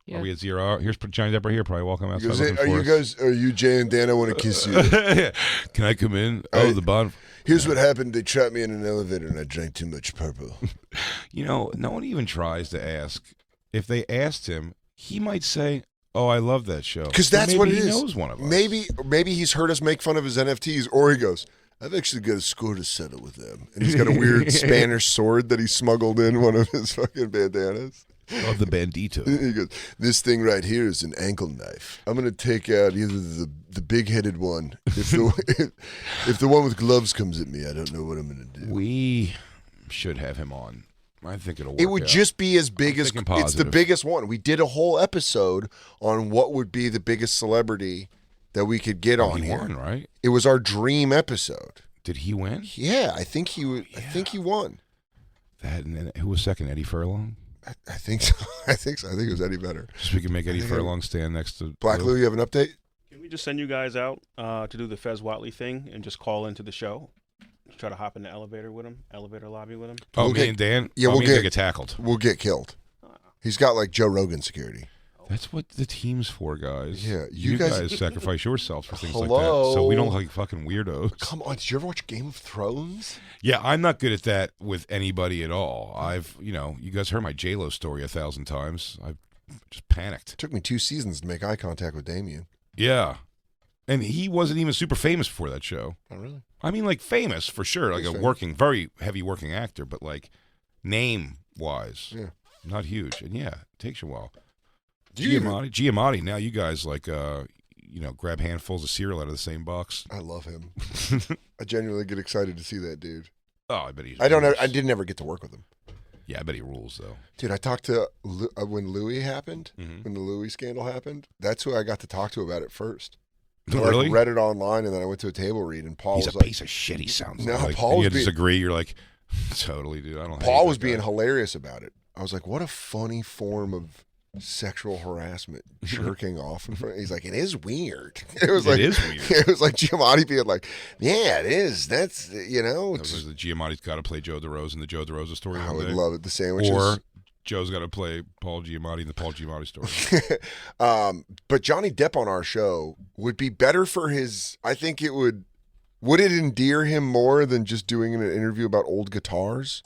Speaker 7: Yeah.
Speaker 2: Are we at 0? Here's Johnny Depp right here, probably walking outside.
Speaker 3: Goes,
Speaker 2: looking
Speaker 3: are
Speaker 2: for
Speaker 3: you
Speaker 2: us.
Speaker 3: guys? Are you Jay and Dan? I want to kiss you.
Speaker 2: Can I come in? Oh, the bond.
Speaker 3: Here's what happened. They trapped me in an elevator, and I drank too much purple.
Speaker 2: You know, no one even tries to ask. If they asked him, he might say, "Oh, I love that show."
Speaker 3: Because
Speaker 2: So
Speaker 3: that's
Speaker 2: maybe
Speaker 3: what it
Speaker 2: he
Speaker 3: is.
Speaker 2: knows one of us.
Speaker 3: Maybe he's heard us make fun of his NFTs, or he goes, "I've actually got a score to settle with them," and he's got a weird Spanish sword that he smuggled in one of his fucking bandanas.
Speaker 2: Of the bandito.
Speaker 3: He goes, "This thing right here is an ankle knife. I'm gonna take out either the big-headed one. If the one with gloves comes at me, I don't know what I'm gonna do."
Speaker 2: We should have him on. I think it'll work.
Speaker 3: It would
Speaker 2: out.
Speaker 3: just be as big
Speaker 2: I'm
Speaker 3: as
Speaker 2: thinking
Speaker 3: it's the
Speaker 2: positive.
Speaker 3: biggest one. We did a whole episode on what would be the biggest celebrity that we could get on
Speaker 2: he
Speaker 3: here.
Speaker 2: won, right?
Speaker 3: It was our dream episode.
Speaker 2: Did he win?
Speaker 3: Yeah, I think he won.
Speaker 2: That and then who was second? Eddie Furlong.
Speaker 3: I think so. I think so. I think it was Eddie Vedder.
Speaker 2: Just we can make Eddie Furlong stand next to
Speaker 3: Black Lou, you have an update?
Speaker 5: Can we just send you guys out to do the Fez Watley thing and just call into the show? Try to hop in the elevator with him, elevator lobby with him.
Speaker 2: Oh,
Speaker 3: We'll
Speaker 2: me
Speaker 3: get-
Speaker 2: and Dan?
Speaker 3: yeah,
Speaker 2: Oh,
Speaker 3: we'll
Speaker 2: me and Dan
Speaker 3: get-
Speaker 2: get tackled.
Speaker 3: We'll get killed. He's got like Joe Rogan security.
Speaker 2: That's what the team's for, guys.
Speaker 3: Yeah,
Speaker 2: you
Speaker 3: you
Speaker 2: guys
Speaker 3: guys-
Speaker 2: sacrifice yourselves for things like
Speaker 3: Hello?
Speaker 2: that, so we don't look like fucking weirdos.
Speaker 3: Come on, did you ever watch Game of Thrones?
Speaker 2: Yeah, I'm not good at that with anybody at all. You guys heard my J-Lo story 1,000 times. I just panicked.
Speaker 3: It took me 2 seasons to make eye contact with Damien.
Speaker 2: Yeah, and he wasn't even super famous before that show.
Speaker 3: Oh, really?
Speaker 2: I mean, like famous for sure, like
Speaker 3: He's
Speaker 2: a
Speaker 3: famous.
Speaker 2: very heavy working actor, but like name-wise,
Speaker 3: Yeah.
Speaker 2: not huge. And yeah, it takes you a while.
Speaker 3: Do you
Speaker 2: Giamatti. Now you guys like, grab handfuls of cereal out of the same box.
Speaker 3: I love him. I genuinely get excited to see that dude.
Speaker 2: Oh, I bet he's.
Speaker 3: I don't know.
Speaker 2: rules.
Speaker 3: I did never get to work with him.
Speaker 2: Yeah, I bet he rules though.
Speaker 3: Dude, I talked to when Louis happened,
Speaker 2: Mhm.
Speaker 3: when the Louis scandal happened. That's who I got to talk to about it first. I
Speaker 2: Really?
Speaker 3: read it online, and then I went to a table read, and Paul
Speaker 2: He's
Speaker 3: was
Speaker 2: a
Speaker 3: like,
Speaker 2: piece of shit. He sounds
Speaker 3: No,
Speaker 2: like.
Speaker 3: Paul
Speaker 2: and
Speaker 3: was
Speaker 2: you
Speaker 3: being-
Speaker 2: disagree. You're like, totally, dude. I don't.
Speaker 3: Paul
Speaker 2: hate
Speaker 3: was
Speaker 2: that
Speaker 3: being
Speaker 2: guy.
Speaker 3: hilarious about it. I was like, what a funny form of sexual harassment, jerking off in front. He's like, it is weird. It was
Speaker 2: It
Speaker 3: like
Speaker 2: is weird.
Speaker 3: It was like Giamatti being like, yeah, it is. That's
Speaker 2: That
Speaker 3: It's,
Speaker 2: was the Giamatti's got to play Joe DeRosa in the Joe DeRosa story.
Speaker 3: I
Speaker 2: one
Speaker 3: would
Speaker 2: day.
Speaker 3: love it. The sandwiches.
Speaker 2: Or Joe's got to play Paul Giamatti in the Paul Giamatti story.
Speaker 3: But Johnny Depp on our show would be better for his. I think it would. Would it endear him more than just doing an interview about old guitars?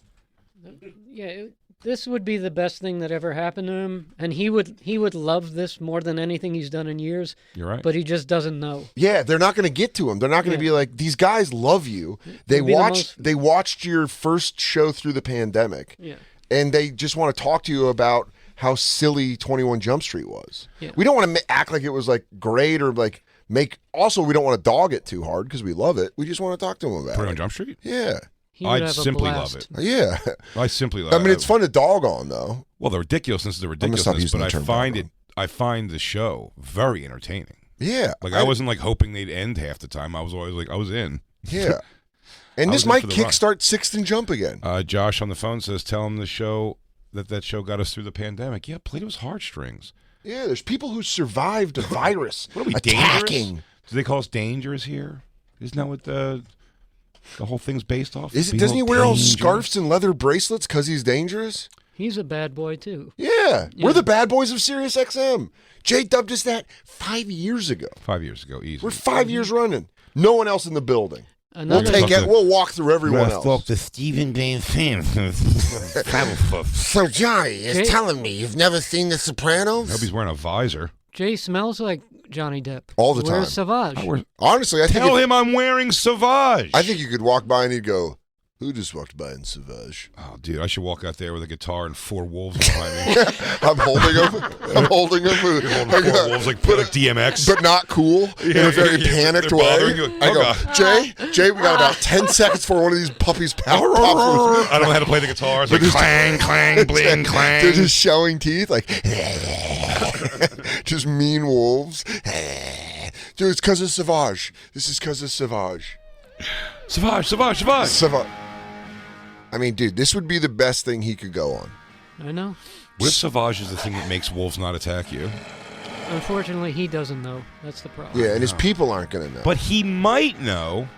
Speaker 7: Yeah, this would be the best thing that ever happened to him, and he would love this more than anything he's done in years.
Speaker 2: You're right.
Speaker 7: But he just doesn't know.
Speaker 3: Yeah, they're not going to get to him. They're not going to
Speaker 7: Yeah.
Speaker 3: be like, these guys love you. They
Speaker 7: It'd be the
Speaker 3: watched.
Speaker 7: most-
Speaker 3: They watched your first show through the pandemic,
Speaker 7: Yeah.
Speaker 3: and they just want to talk to you about how silly 21 Jump Street was.
Speaker 7: Yeah.
Speaker 3: We don't want to act like it was like great or like make. Also, we don't want to dog it too hard because we love it. We just want to talk to him about
Speaker 2: 21
Speaker 3: it.
Speaker 2: Jump Street.
Speaker 3: Yeah,
Speaker 7: He would
Speaker 2: I'd
Speaker 7: have a
Speaker 2: simply love
Speaker 7: blast.
Speaker 2: it.
Speaker 3: yeah.
Speaker 2: I simply love.
Speaker 3: I mean, it's fun to dog on though.
Speaker 2: Well, the ridiculousness is the
Speaker 3: gonna stop
Speaker 2: ridiculousness,
Speaker 3: using
Speaker 2: but
Speaker 3: the term dog
Speaker 2: I find the show very entertaining.
Speaker 3: Yeah,
Speaker 2: Like I wasn't like hoping they'd end half the time. I was always like, I was in.
Speaker 3: Yeah, and
Speaker 2: I
Speaker 3: this
Speaker 2: was in
Speaker 3: might
Speaker 2: for the run.
Speaker 3: kickstart Sixth and Jump again.
Speaker 2: Josh on the phone says, "Tell him the show that show got us through the pandemic." Yeah, played his heartstrings.
Speaker 3: Yeah, there's people who survived a virus.
Speaker 2: What are we,
Speaker 3: attacking?
Speaker 2: dangerous? Do they call us dangerous here? Isn't that what the whole thing's based off?
Speaker 3: Is it?
Speaker 2: Being
Speaker 3: Doesn't he wear all
Speaker 2: dangerous?
Speaker 3: scarves and leather bracelets because he's dangerous?
Speaker 7: He's a bad boy too.
Speaker 3: Yeah,
Speaker 7: Yeah.
Speaker 3: we're the bad boys of Sirius XM. Jay dubbed us that 5 years ago.
Speaker 2: 5 years ago, easy.
Speaker 3: We're 5 years running. No one else in the building. We'll
Speaker 7: Another
Speaker 3: take
Speaker 2: talk
Speaker 3: it.
Speaker 2: to-
Speaker 3: We'll walk through everyone else.
Speaker 2: to Stephen Van Zandt.
Speaker 3: So Johnny is
Speaker 7: Jay-
Speaker 3: telling me you've never seen The
Speaker 2: I
Speaker 3: Sopranos?
Speaker 2: hope he's wearing a visor.
Speaker 7: Jay smells like Johnny Depp.
Speaker 3: All the
Speaker 7: Where's
Speaker 3: time.
Speaker 7: Savage?
Speaker 3: Honestly, I think
Speaker 2: Tell him I'm wearing Sauvage.
Speaker 3: I think you could walk by and he'd go, "Who just walked by in Savage?"
Speaker 2: Oh, dude, I should walk out there with a guitar and 4 wolves behind me.
Speaker 3: I'm holding him. I'm holding him. I go,
Speaker 2: wolves like DMX.
Speaker 3: but not cool in a very panicked
Speaker 2: they're bothering
Speaker 3: way.
Speaker 2: you.
Speaker 3: I
Speaker 2: Oh,
Speaker 3: go,
Speaker 2: God.
Speaker 3: Jay, we got about 10 seconds for one of these puppies pops.
Speaker 2: I don't know how to play the guitar. It's like clang, clang, bling,
Speaker 3: They're
Speaker 2: clang.
Speaker 3: just showing teeth, like just mean wolves. Dude, it's because of Savage. This is because of Savage.
Speaker 2: Savage, Savage, Savage.
Speaker 3: Savage. I mean, dude, this would be the best thing he could go on.
Speaker 7: I know.
Speaker 2: What if Sauvage is the thing that makes wolves not attack you?
Speaker 7: Unfortunately, he doesn't know. That's the problem.
Speaker 3: Yeah, and his people aren't going to know.
Speaker 2: But he might know.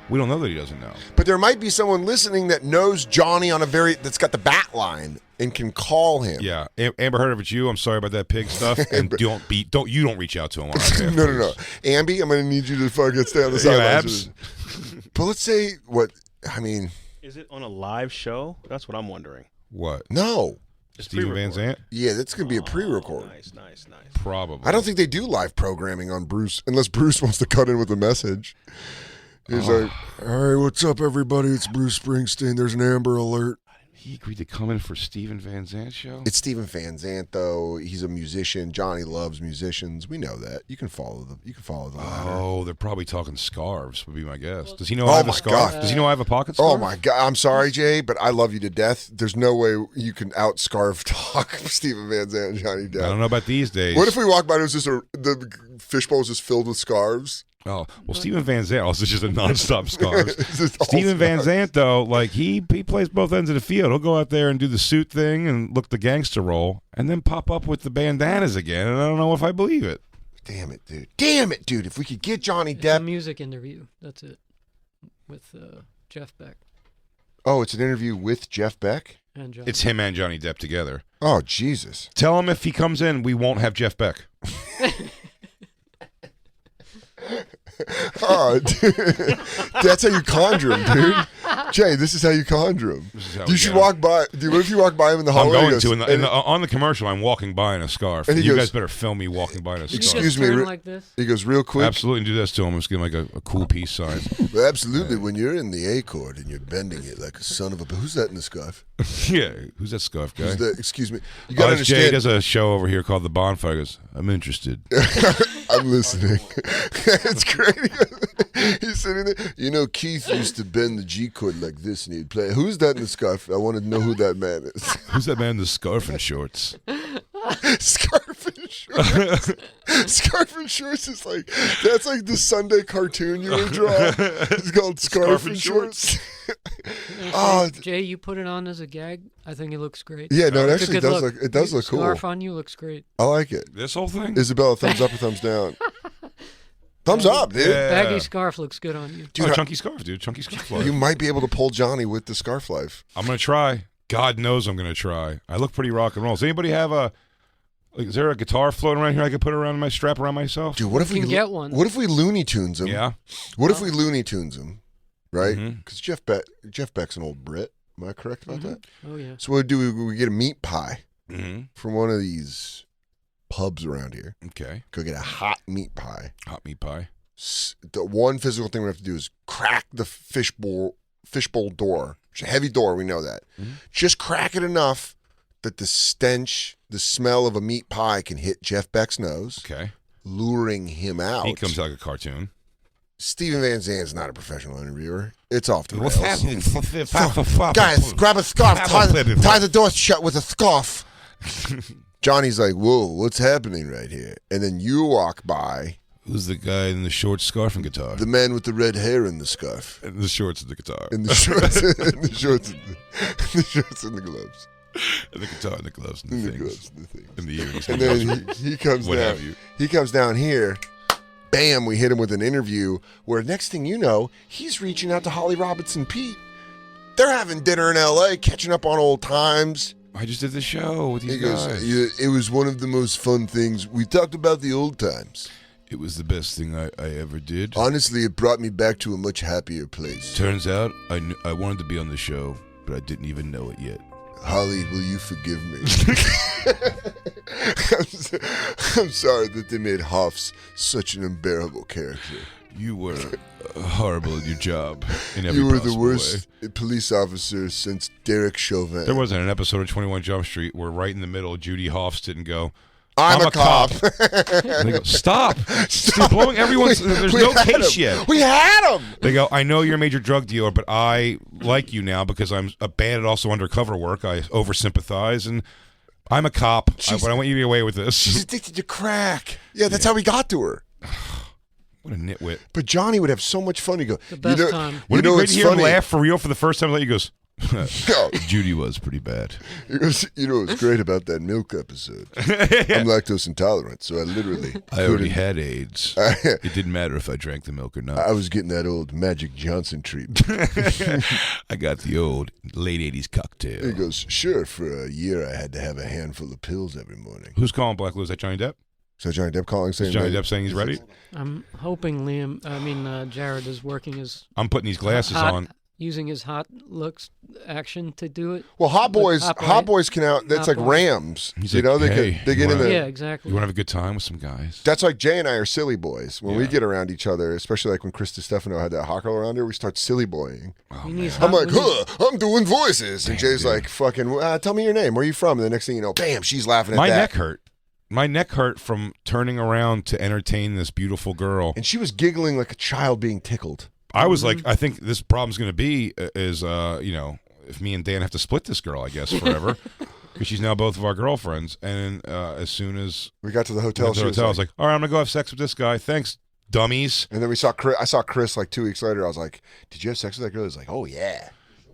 Speaker 2: We don't know that he doesn't know.
Speaker 3: But there might be someone listening that knows Johnny on that's got the bat line and can call him.
Speaker 2: Yeah, Amber Heard, if it's you, I'm sorry about that pig stuff, and don't reach out to him. On our behalf,
Speaker 3: No.
Speaker 2: please.
Speaker 3: Amby, I'm going to need you to fucking stay on the
Speaker 2: Yeah,
Speaker 3: sidelines.
Speaker 2: abs.
Speaker 3: But let's say I mean,
Speaker 5: Is it on a live show? That's what I'm wondering.
Speaker 2: What?
Speaker 3: no.
Speaker 2: Steven Van Zandt?
Speaker 3: Yeah, that's going to be a pre-record.
Speaker 5: Nice.
Speaker 2: Probably.
Speaker 3: I don't think they do live programming on Bruce unless Bruce wants to cut in with a message. He's like, "All right, what's up, everybody? It's Bruce Springsteen. There's an Amber Alert."
Speaker 2: He agreed to come in for Steven Van Zandt show?
Speaker 3: It's Steven Van Zandt, though. He's a musician. Johnny loves musicians. We know that. You can follow the ladder.
Speaker 2: Oh, they're probably talking scarves, would be my guess. Does he know
Speaker 3: Oh
Speaker 2: I have
Speaker 3: my
Speaker 2: a scarf?
Speaker 3: God.
Speaker 2: Does he know I have a pocket scarf?
Speaker 3: Oh my God! I'm sorry, Jay, but I love you to death. There's no way you can out scarf talk Steven Van Zandt and Johnny Depp.
Speaker 2: I don't know about these days.
Speaker 3: What if we walk by and it was just the fishbowl was just filled with scarves?
Speaker 2: Oh, well, Steven Van Zandt also just a nonstop scarves.
Speaker 3: It's just all
Speaker 2: Steven Van
Speaker 3: scarves.
Speaker 2: Zandt, though, like he plays both ends of the field. He'll go out there and do the suit thing and look the gangster role, and then pop up with the bandanas again. And I don't know if I believe it.
Speaker 3: Damn it, dude. Damn it, dude. If we could get Johnny
Speaker 7: It's a
Speaker 3: Depp.
Speaker 7: music interview. That's it. With Jeff Beck
Speaker 3: Oh, it's an interview with Jeff Beck?
Speaker 7: and John.
Speaker 2: It's him and Johnny Depp together.
Speaker 3: Oh, Jesus.
Speaker 2: Tell him if he comes in, we won't have Jeff Beck.
Speaker 3: Oh, dude. That's how you conjure him, dude. Jay, this is how you conjure him.
Speaker 2: This is how
Speaker 3: You
Speaker 2: we
Speaker 3: should
Speaker 2: get him.
Speaker 3: walk by. Dude, what if you walk by him in the
Speaker 2: I'm
Speaker 3: hallway?
Speaker 2: going
Speaker 3: He goes,
Speaker 2: to
Speaker 3: and-
Speaker 2: on the commercial. I'm walking by in a scarf.
Speaker 3: And he
Speaker 2: You
Speaker 3: goes-
Speaker 2: guys better film me walking by in a
Speaker 7: You
Speaker 2: scarf.
Speaker 3: Excuse
Speaker 7: just
Speaker 3: me,
Speaker 7: turn
Speaker 3: re-
Speaker 7: like this.
Speaker 3: He goes, real quick.
Speaker 2: Absolutely, do this to him. Let's give him like a cool peace sign.
Speaker 3: Absolutely. When you're in the A chord and you're bending it like a son of a. Who's that in the scarf?
Speaker 2: Yeah, who's that scarf guy?
Speaker 3: Who's that? Excuse me. You got to
Speaker 2: Jay
Speaker 3: understand.
Speaker 2: does a show over here called The Bonfire. He goes, I'm interested.
Speaker 3: I'm listening. It's great. He's sitting there. You know, Keith used to bend the G chord like this, and he'd play. Who's that in the scarf? I want to know who that man is.
Speaker 2: Who's that man in the scarf and shorts?
Speaker 3: Scarf and shorts. Scarf and shorts is like that's like the Sunday cartoon you would draw. It's called Scarf and Shorts. Oh,
Speaker 7: Jay, you put it on as a gag. I think it looks great.
Speaker 3: yeah, no, it
Speaker 7: It's a
Speaker 3: actually
Speaker 7: good
Speaker 3: does
Speaker 7: look.
Speaker 3: look. It does look cool.
Speaker 7: Scarf on you looks great.
Speaker 3: I like it.
Speaker 2: This whole thing?
Speaker 3: Isabella, thumbs up or thumbs down? Thumbs up, dude.
Speaker 2: Yeah.
Speaker 7: Baggy scarf looks good on you.
Speaker 3: Dude,
Speaker 2: chunky scarf, dude. Chunky scarf life.
Speaker 3: You might be able to pull Johnny with the scarf life.
Speaker 2: I'm going to try. God knows I'm going to try. I look pretty rock and roll. Does anybody have is there a guitar floating around here I could put around my strap around myself?
Speaker 3: Dude, what if
Speaker 7: You
Speaker 3: we
Speaker 7: can get one.
Speaker 3: What if we Looney Tunes him?
Speaker 2: Yeah.
Speaker 3: What if we Looney Tunes him? Right?
Speaker 2: Mhm.
Speaker 3: Because Jeff Beck's an old Brit. Am I correct about that?
Speaker 7: Oh yeah.
Speaker 3: So what do? We get a meat pie
Speaker 2: Mm-hmm.
Speaker 3: from one of these pubs around here.
Speaker 2: Okay.
Speaker 3: Go get a hot meat pie.
Speaker 2: Hot meat pie.
Speaker 3: The one physical thing we have to do is crack the fishbowl door. It's a heavy door, we know that.
Speaker 2: Mhm.
Speaker 3: Just crack it enough that the stench, the smell of a meat pie can hit Jeff Beck's nose,
Speaker 2: Okay.
Speaker 3: luring him out.
Speaker 2: He comes out like a cartoon.
Speaker 3: Steven Van Zandt's not a professional interviewer. It's off the
Speaker 2: What's
Speaker 3: rails.
Speaker 2: happening?
Speaker 3: Guys, grab a scarf. Tie the door shut with a scarf. Johnny's like, whoa, what's happening right here? And then you walk by,
Speaker 2: Who's the guy in the short scarf and guitar?
Speaker 3: the man with the red hair and the scarf.
Speaker 2: And the shorts and the guitar.
Speaker 3: And the shorts, and the shorts and the gloves.
Speaker 2: And the guitar and the gloves and
Speaker 3: And
Speaker 2: the
Speaker 3: the
Speaker 2: things.
Speaker 3: gloves and the things.
Speaker 2: And the earrings.
Speaker 3: And then he comes
Speaker 2: What
Speaker 3: down.
Speaker 2: have you.
Speaker 3: He comes down here. Bam, we hit him with an interview where next thing you know, he's reaching out to Holly Robinson Pete. They're having dinner in L.A., catching up on old times.
Speaker 2: I just did the show with
Speaker 3: He
Speaker 2: these
Speaker 3: goes,
Speaker 2: guys.
Speaker 3: "Yeah, it was one of the most fun things. We talked about the old times.
Speaker 2: It was the best thing I ever did.
Speaker 3: Honestly, it brought me back to a much happier place.
Speaker 2: Turns out I wanted to be on the show, but I didn't even know it yet.
Speaker 3: Holly, will you forgive me? I'm sorry that they made Hoffs such an unbearable character.
Speaker 2: You were horrible at your job in every
Speaker 3: You were the
Speaker 2: possible
Speaker 3: worst
Speaker 2: way.
Speaker 3: police officer since Derek Chauvin.
Speaker 2: There wasn't an episode of 21 Jump Street where right in the middle Judy Hoffs didn't go,
Speaker 3: I'm a cop.
Speaker 2: and they go, stop. You're blowing everyone's, there's
Speaker 3: We
Speaker 2: no
Speaker 3: had
Speaker 2: case
Speaker 3: him.
Speaker 2: yet.
Speaker 3: We had him.
Speaker 2: They go, I know you're a major drug dealer, but I like you now because I'm bad at also undercover work. I oversympathize, and I'm a cop, but I want you to get away with
Speaker 3: She's
Speaker 2: this.
Speaker 3: addicted to crack. Yeah, that's how we got to her.
Speaker 2: What a nitwit.
Speaker 3: But Johnny would have so much fun. He'd go,
Speaker 7: The best
Speaker 3: you know,
Speaker 7: time.
Speaker 3: You
Speaker 2: Wouldn't it
Speaker 3: know
Speaker 2: be great
Speaker 3: what's
Speaker 2: to hear him
Speaker 3: funny?
Speaker 2: laugh for real for the first time? Like he goes,
Speaker 3: No.
Speaker 2: Judy was pretty bad.
Speaker 3: He goes, you know what's great about that milk episode? I'm lactose intolerant, so I literally
Speaker 2: I already
Speaker 3: couldn't-
Speaker 2: had AIDS.
Speaker 3: I
Speaker 2: It didn't matter if I drank the milk or not.
Speaker 3: was getting that old Magic Johnson treatment.
Speaker 2: I got the old late 80s cocktail.
Speaker 3: He goes, sure, for a year I had to have a handful of pills every morning.
Speaker 2: Who's calling Black Lou? Is that Johnny Depp?
Speaker 3: So Johnny Depp calling
Speaker 2: Is
Speaker 3: saying,
Speaker 2: Johnny
Speaker 3: that-
Speaker 2: Depp saying he's ready?
Speaker 7: I'm hoping Jared is working his
Speaker 2: I'm putting these glasses
Speaker 7: hot-
Speaker 2: on.
Speaker 7: using his hot looks action to do it.
Speaker 3: Well, Hot Boys,
Speaker 7: Hot Boy.
Speaker 3: Hot Boys can out. That's
Speaker 7: Hot
Speaker 3: like
Speaker 7: Boy.
Speaker 3: Rams.
Speaker 2: He's
Speaker 3: you
Speaker 2: like,
Speaker 3: know, they
Speaker 2: hey,
Speaker 3: get in
Speaker 2: wanna-
Speaker 3: the.
Speaker 7: Yeah, exactly.
Speaker 2: You want to have a good time with some guys?
Speaker 3: That's like Jay and I are silly boys. When we
Speaker 2: Yeah.
Speaker 3: get around each other, especially like when Chris Stefano had that hot girl around her, we start silly boying.
Speaker 2: Oh,
Speaker 7: He needs
Speaker 2: man.
Speaker 3: I'm
Speaker 7: hot-
Speaker 3: like,
Speaker 7: we need-
Speaker 3: huh, I'm doing voices. And
Speaker 2: Damn,
Speaker 3: Jay's
Speaker 2: dude.
Speaker 3: like, fucking, tell me your name. Where are you from? And the next thing you know, bam, she's laughing at
Speaker 2: My
Speaker 3: that.
Speaker 2: neck hurt. My neck hurt from turning around to entertain this beautiful girl.
Speaker 3: And she was giggling like a child being tickled.
Speaker 2: I was like, I think this problem's going to be is, if me and Dan have to split this girl, I guess, forever. Because she's now both of our girlfriends. And as soon as
Speaker 3: We got to the
Speaker 2: we
Speaker 3: hotel.
Speaker 2: got to
Speaker 3: She
Speaker 2: the
Speaker 3: was
Speaker 2: hotel, I
Speaker 3: like,
Speaker 2: was like, all right, I'm going to go have sex with this guy. Thanks, dummies.
Speaker 3: And then I saw Chris like 2 weeks later. I was like, "Did you have sex with that girl?" He's like, "Oh yeah."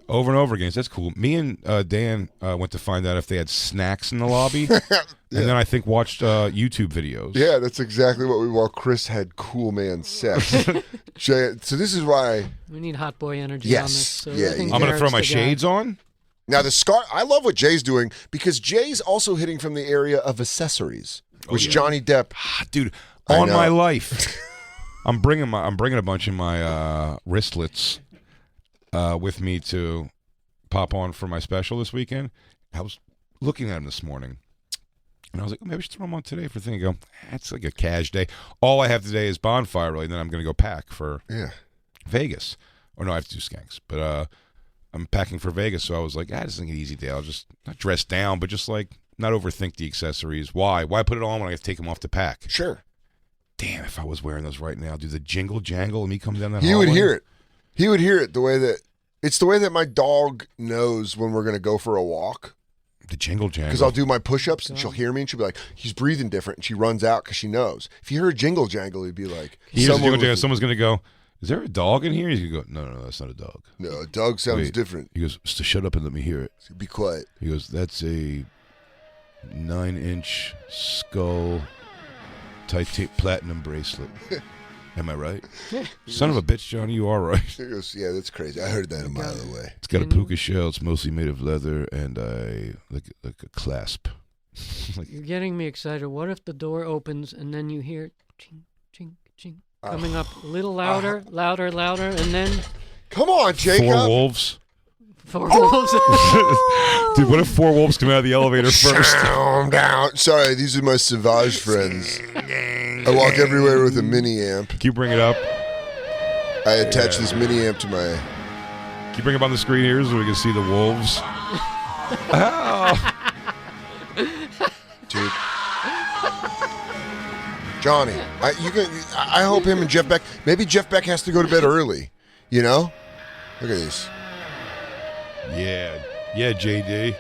Speaker 2: Over and over again. So that's cool. Me and Dan went to find out if they had snacks in the lobby, and then I think watched YouTube videos.
Speaker 3: Yeah, that's exactly what we want. Chris had cool man sex. So this is why
Speaker 7: We need hot boy energy
Speaker 3: Yes.
Speaker 7: on this. So
Speaker 3: Yeah,
Speaker 7: I think
Speaker 2: I'm gonna throw
Speaker 7: Garrett's
Speaker 2: my
Speaker 7: the guy.
Speaker 2: shades on.
Speaker 3: now the scar. I love what Jay's doing because Jay's also hitting from the area of accessories, which Johnny Depp.
Speaker 2: Dude,
Speaker 3: I
Speaker 2: on
Speaker 3: know.
Speaker 2: my life, I'm bringing a bunch of my wristlets with me to pop on for my special this weekend. I was looking at them this morning, and I was like, maybe I should throw them on today for the thing. I go, that's like a cash day. All I have today is Bonfire, really, and then I'm going to go pack for Vegas. Or no, I have to do Skanks, but I'm packing for Vegas, so I was like, this is an easy day. I'll just not dress down, but just like not overthink the accessories. Why put it on when I have to take them off to pack?
Speaker 3: Sure.
Speaker 2: Damn, if I was wearing those right now, do the jingle jangle and me come down that
Speaker 3: He
Speaker 2: hallway?
Speaker 3: would hear it. He would hear it the way that it's the way that my dog knows when we're going to go for a walk.
Speaker 2: The jingle jangle.
Speaker 3: Because I'll do my push-ups and she'll hear me and she'll be like, he's breathing different, and she runs out because she knows. If you hear a jingle jangle, he'd be like,
Speaker 2: He hears the jingle
Speaker 3: was-
Speaker 2: jangle, someone's going to go, is there a dog in here? He's going to go, no, that's not a dog.
Speaker 3: No, a dog sounds
Speaker 2: Wait.
Speaker 3: different.
Speaker 2: He goes, shut up and let me hear it.
Speaker 3: Be quiet.
Speaker 2: He goes, that's a 9-inch skull tight platinum bracelet. Am I right? Son of a bitch, Johnny, you are right.
Speaker 3: He goes, yeah, that's crazy. I heard that a mile away.
Speaker 2: It's got a puka shell. It's mostly made of leather and like a clasp.
Speaker 7: You're getting me excited. What if the door opens and then you hear ching, ching, ching coming up a little louder, louder, and then
Speaker 3: Come on, Jacob.
Speaker 2: 4 wolves.
Speaker 7: 4 wolves.
Speaker 2: Dude, what if 4 wolves come out of the elevator first?
Speaker 3: Down. Sorry, these are my Sauvage friends. I walk everywhere with a mini amp.
Speaker 2: Can you bring it up?
Speaker 3: I attach this mini amp to my.
Speaker 2: Can you bring it up on the screen here so we can see the wolves? Ow.
Speaker 3: Dude. Johnny, I hope him and Jeff Beck. Maybe Jeff Beck has to go to bed early. You know? Look at this.
Speaker 2: Yeah, JD.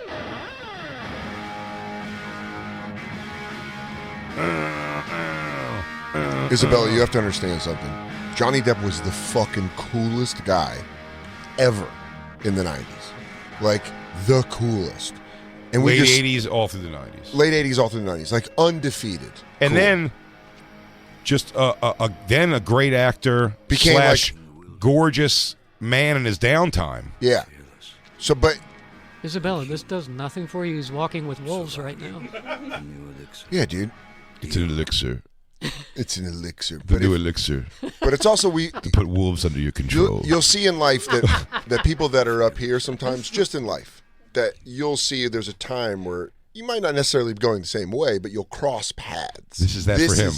Speaker 3: Isabella, you have to understand something. Johnny Depp was the fucking coolest guy ever in the 90s. Like, the coolest. And
Speaker 2: Late 80s, all through the 90s.
Speaker 3: Late 80s, all through the 90s. Like, undefeated.
Speaker 2: And
Speaker 3: Cool.
Speaker 2: then, just then a great actor
Speaker 3: Became
Speaker 2: / gorgeous man in his downtime.
Speaker 3: Yeah. So, but...
Speaker 7: Isabella, this does nothing for you. He's walking with wolves right now.
Speaker 3: Yeah, dude.
Speaker 2: It's an elixir.
Speaker 3: It's an elixir.
Speaker 2: The new elixir.
Speaker 3: But it's also
Speaker 2: to put wolves under your control.
Speaker 3: You'll see in life that people that are up here sometimes, just in life, that you'll see there's a time where you might not necessarily be going the same way, but you'll cross paths.
Speaker 2: This is that for him.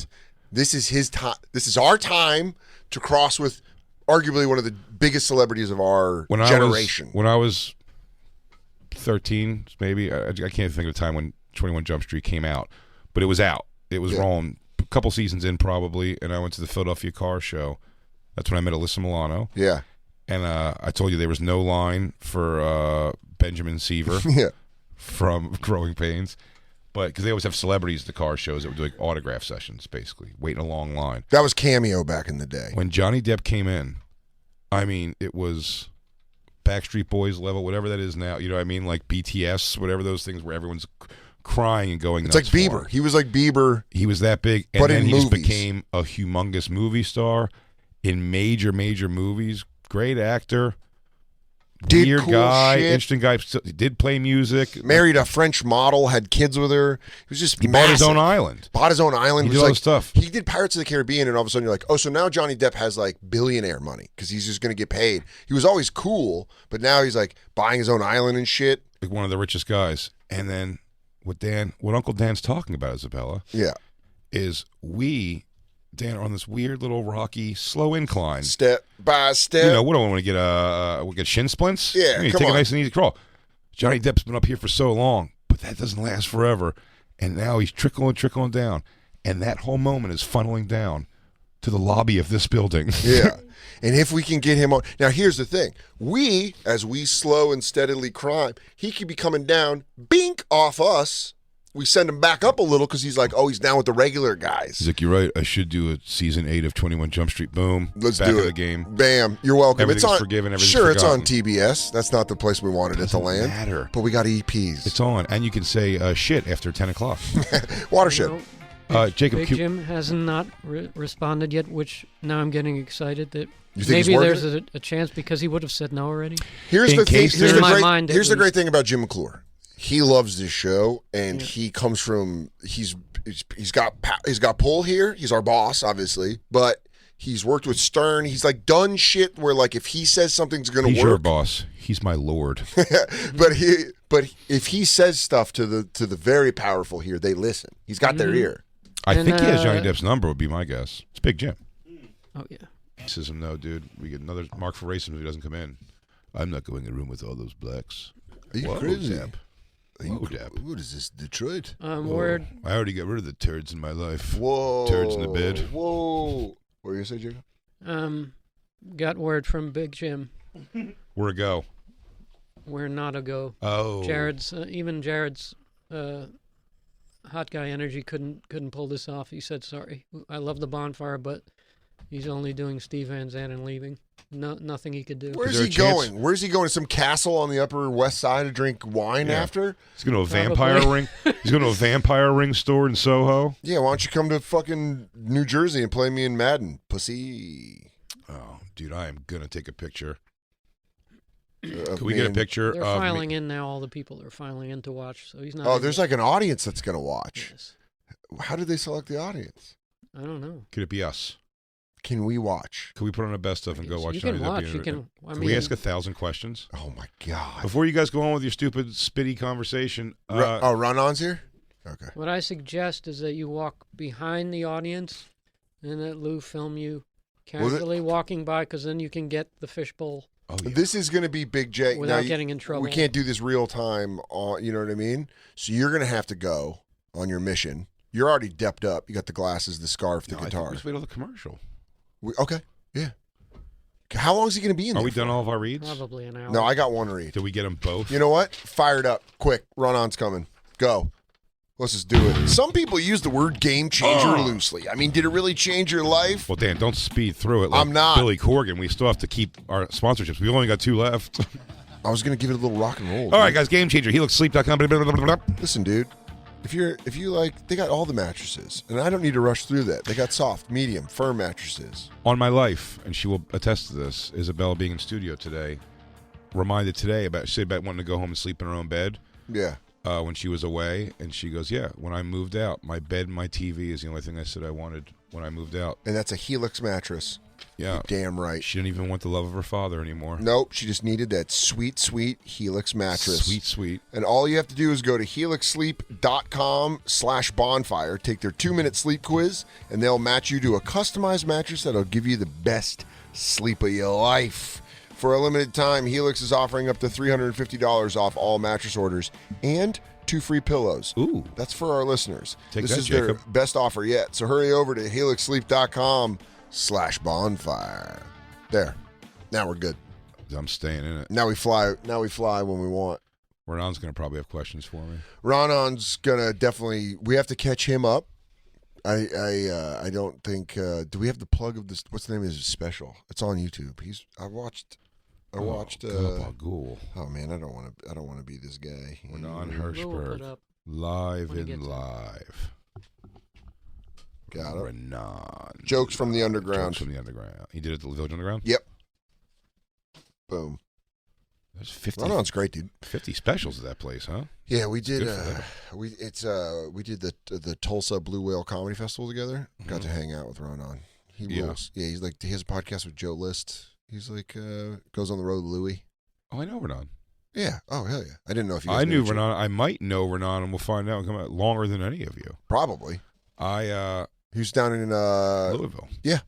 Speaker 3: This is his time. This is our time to cross with arguably one of the biggest celebrities of our generation.
Speaker 2: When I was 13, maybe, I can't think of a time when 21 Jump Street came out, but it was out. It was rolling a couple seasons in probably, and I went to the Philadelphia Car Show. That's when I met Alyssa Milano.
Speaker 3: Yeah.
Speaker 2: And I told you there was no line for Benjamin Seaver from Growing Pains. But because they always have celebrities at the car shows that would do like autograph sessions, basically, waiting a long line.
Speaker 3: That was Cameo back in the day.
Speaker 2: When Johnny Depp came in, I mean, it was Backstreet Boys level, whatever that is now. You know what I mean? Like BTS, whatever those things where everyone's crying and going nuts.
Speaker 3: It's like Bieber. He was like Bieber.
Speaker 2: He was that big. And
Speaker 3: but
Speaker 2: then
Speaker 3: in
Speaker 2: he just
Speaker 3: movies.
Speaker 2: became a humongous movie star in major movies. Great actor.
Speaker 3: Did
Speaker 2: Weird
Speaker 3: cool
Speaker 2: guy,
Speaker 3: shit.
Speaker 2: interesting guy. He did play music.
Speaker 3: Married a French model, had kids with her. He was just
Speaker 2: He bought his own island.
Speaker 3: Bought his own island.
Speaker 2: He
Speaker 3: was
Speaker 2: did all
Speaker 3: like,
Speaker 2: this stuff.
Speaker 3: He did Pirates of the Caribbean, and all of a sudden you're like, oh, so now Johnny Depp has like billionaire money because he's just going to get paid. He was always cool, but now he's like buying his own island and shit.
Speaker 2: Like one of the richest guys. And then what Uncle Dan's talking about, Isabella, is Dan, are on this weird little rocky, slow incline.
Speaker 3: Step by step.
Speaker 2: You know, we don't want to get shin splints.
Speaker 3: Yeah,
Speaker 2: you
Speaker 3: come
Speaker 2: take
Speaker 3: on.
Speaker 2: a nice and easy crawl. Johnny Depp's been up here for so long, but that doesn't last forever. And now he's trickling down. And that whole moment is funneling down to the lobby of this building.
Speaker 3: Yeah. And if we can get him on. Now, here's the thing. As we slow and steadily climb, he could be coming down, bink, off us, we send him back up a little because he's like, oh, he's down with the regular guys.
Speaker 2: He's like, you're right. I should do a season 8 of 21 Jump Street. Boom.
Speaker 3: Let's
Speaker 2: back
Speaker 3: do
Speaker 2: of
Speaker 3: it.
Speaker 2: the game.
Speaker 3: Bam. You're welcome.
Speaker 2: Everything's
Speaker 3: it's on,
Speaker 2: forgiven. Everything's
Speaker 3: sure,
Speaker 2: forgotten.
Speaker 3: it's on TBS. That's not the place we wanted it to land.
Speaker 2: Matter.
Speaker 3: But we got EPs.
Speaker 2: It's on, and you can say shit after 10 o'clock.
Speaker 3: Watershed.
Speaker 7: You know,
Speaker 2: Jacob,
Speaker 7: Big Jim has not responded yet, which now I'm getting excited that
Speaker 3: You think he's
Speaker 7: maybe
Speaker 3: working
Speaker 7: there's a chance because he would have said no already.
Speaker 3: Here's
Speaker 2: In
Speaker 3: the thing.
Speaker 2: case
Speaker 3: Here's,
Speaker 7: there's-
Speaker 3: the,
Speaker 7: In my
Speaker 3: great,
Speaker 7: mind, at
Speaker 3: here's the great
Speaker 7: least.
Speaker 3: thing about Jim McClure. He loves this show, and he comes from he's got pull here. He's our boss, obviously, but he's worked with Stern. He's like done shit where like if he says something's going to
Speaker 2: he's
Speaker 3: work,
Speaker 2: your boss. He's my lord.
Speaker 3: but if he says stuff to the very powerful here, they listen. He's got their ear.
Speaker 2: I
Speaker 7: And,
Speaker 2: think he has Johnny Depp's number, would be my guess. It's Big Jim.
Speaker 7: Oh yeah.
Speaker 2: He says, no, dude, we get another mark for racism if he doesn't come in. I'm not going in a room with all those blacks.
Speaker 3: Are you
Speaker 2: Whoa,
Speaker 3: crazy?
Speaker 2: Depp. Whoa, Depp.
Speaker 3: What is this, Detroit?
Speaker 2: Whoa.
Speaker 7: Word.
Speaker 2: I already got rid of the turds in my life.
Speaker 3: Whoa.
Speaker 2: Turds in the bed.
Speaker 3: Whoa. What are you going to say, Jacob?
Speaker 7: Got word from Big Jim.
Speaker 2: Where to go?
Speaker 7: Where not a go.
Speaker 2: Oh.
Speaker 7: Jared's hot guy energy couldn't pull this off. He said sorry. I love the Bonfire, but he's only doing Steve Van Zandt and leaving. Nothing he could do.
Speaker 3: Where's
Speaker 2: there
Speaker 3: he
Speaker 2: a chance?
Speaker 3: going? Where's he going? To some castle on the Upper West Side to drink wine
Speaker 2: Yeah.
Speaker 3: after?
Speaker 2: He's going to a
Speaker 7: Probably.
Speaker 2: vampire ring. He's going to a vampire ring store in Soho.
Speaker 3: Yeah, why don't you come to fucking New Jersey and play me in Madden, pussy?
Speaker 2: Oh, dude, I am going to take a picture.
Speaker 3: Of
Speaker 2: Can we
Speaker 3: me
Speaker 2: get a
Speaker 3: and-
Speaker 2: picture
Speaker 7: They're
Speaker 2: of
Speaker 7: filing
Speaker 2: me?
Speaker 7: in now. All the people are filing in to watch. So he's not.
Speaker 3: Oh,
Speaker 7: in
Speaker 3: there's
Speaker 7: yet.
Speaker 3: like an audience that's going to watch.
Speaker 7: Yes.
Speaker 3: How did they select the audience?
Speaker 7: I don't know.
Speaker 2: Could it be us?
Speaker 3: Can we watch?
Speaker 2: Could we put on a best of and go
Speaker 7: Yes,
Speaker 2: watch
Speaker 7: you
Speaker 2: Johnny
Speaker 7: can
Speaker 2: Depp
Speaker 7: watch.
Speaker 2: being
Speaker 7: You
Speaker 2: interviewed?
Speaker 7: can. I
Speaker 2: Can
Speaker 7: mean,
Speaker 2: we ask 1,000 questions?
Speaker 3: Oh my god!
Speaker 2: Before you guys go on with your stupid, spitty conversation,
Speaker 3: Run-on's here. Okay.
Speaker 7: what I suggest is that you walk behind the audience, and that Lou film you casually walking by, because then you can get the fishbowl
Speaker 2: oh, yeah.
Speaker 3: This is going to be Big J.
Speaker 7: without
Speaker 3: Now,
Speaker 7: getting in trouble.
Speaker 3: we can't do this real time. You know what I mean? So you're going to have to go on your mission. You're already depped up. You got the glasses, the scarf, the
Speaker 2: No, I think
Speaker 3: guitar.
Speaker 2: we just wait till the commercial.
Speaker 3: Okay. Yeah. How long is he going to be in
Speaker 2: Are
Speaker 3: there?
Speaker 2: we done
Speaker 3: for?
Speaker 2: all of our reads?
Speaker 7: Probably an hour.
Speaker 3: No, I got one read.
Speaker 2: Did we get them both?
Speaker 3: You know what? Fired up. Quick. Run-on's coming. Go. Let's just do it. Some people use the word game changer loosely. I mean, did it really change your life?
Speaker 2: Well, Dan, don't speed through it like
Speaker 3: I'm not.
Speaker 2: Billy Corgan. We still have to keep our sponsorships. We've only got 2 left.
Speaker 3: I was going to give it a little rock and roll.
Speaker 2: All right, guys, Game Changer. HelixSleep.com. Blah, blah, blah, blah, blah.
Speaker 3: Listen, dude. If you like, they got all the mattresses, and I don't need to rush through that. They got soft, medium, firm mattresses.
Speaker 2: On my life, and she will attest to this, Isabella being in studio today, reminded today about wanting to go home and sleep in her own bed
Speaker 3: Yeah.
Speaker 2: when she was away, and she goes, yeah, when I moved out, my bed and my TV is the only thing I said I wanted when I moved out.
Speaker 3: And that's a Helix mattress.
Speaker 2: Yeah.
Speaker 3: You're damn right.
Speaker 2: She didn't even want the love of her father anymore.
Speaker 3: Nope, she just needed that sweet, sweet Helix mattress.
Speaker 2: Sweet, sweet.
Speaker 3: And all you have to do is go to helixsleep.com/bonfire, take their 2-minute sleep quiz, and they'll match you to a customized mattress that'll give you the best sleep of your life. For a limited time, Helix is offering up to $350 off all mattress orders and 2 free pillows.
Speaker 2: Ooh.
Speaker 3: That's for our listeners.
Speaker 2: Take
Speaker 3: this
Speaker 2: that,
Speaker 3: is
Speaker 2: Jacob.
Speaker 3: their best offer yet. So hurry over to helixsleep.com/bonfire. There. Now we're good.
Speaker 2: I'm staying in it.
Speaker 3: Now we fly when we want.
Speaker 2: Renan's going to probably have questions for me.
Speaker 3: Raanan's gonna definitely. We have to catch him up. I don't think. Do we have the plug of this? What's the name of his special? It's on YouTube. I watched.
Speaker 2: Gabagool.
Speaker 3: Oh man, I don't want to be this guy.
Speaker 2: Renan
Speaker 7: Lou will put
Speaker 2: Hirschberg.
Speaker 7: up.
Speaker 2: Live
Speaker 7: when he
Speaker 2: and
Speaker 7: gets it.
Speaker 2: live.
Speaker 3: Got it.
Speaker 2: Renan.
Speaker 3: Jokes from the underground.
Speaker 2: Jokes from the underground. He did it at the Village Underground?
Speaker 3: Yep. Boom.
Speaker 2: There's 50,
Speaker 3: Raanan's great, dude.
Speaker 2: 50 specials at that place, huh?
Speaker 3: Yeah, we did.
Speaker 2: good for them.
Speaker 3: We did the Tulsa Blue Whale Comedy Festival together. Got to hang out with Raanan. He
Speaker 2: Yeah.
Speaker 3: rules. Yeah, he's like, he has a podcast with Joe List. He's like goes on the road with Louie.
Speaker 2: Oh, I know Renan.
Speaker 3: Yeah. Oh hell yeah. I didn't know if you guys
Speaker 2: I knew
Speaker 3: each other.
Speaker 2: Renan. I might know Renan, and we'll find out. Come out longer than any of you.
Speaker 3: Probably. He was down in
Speaker 2: Louisville.
Speaker 3: yeah.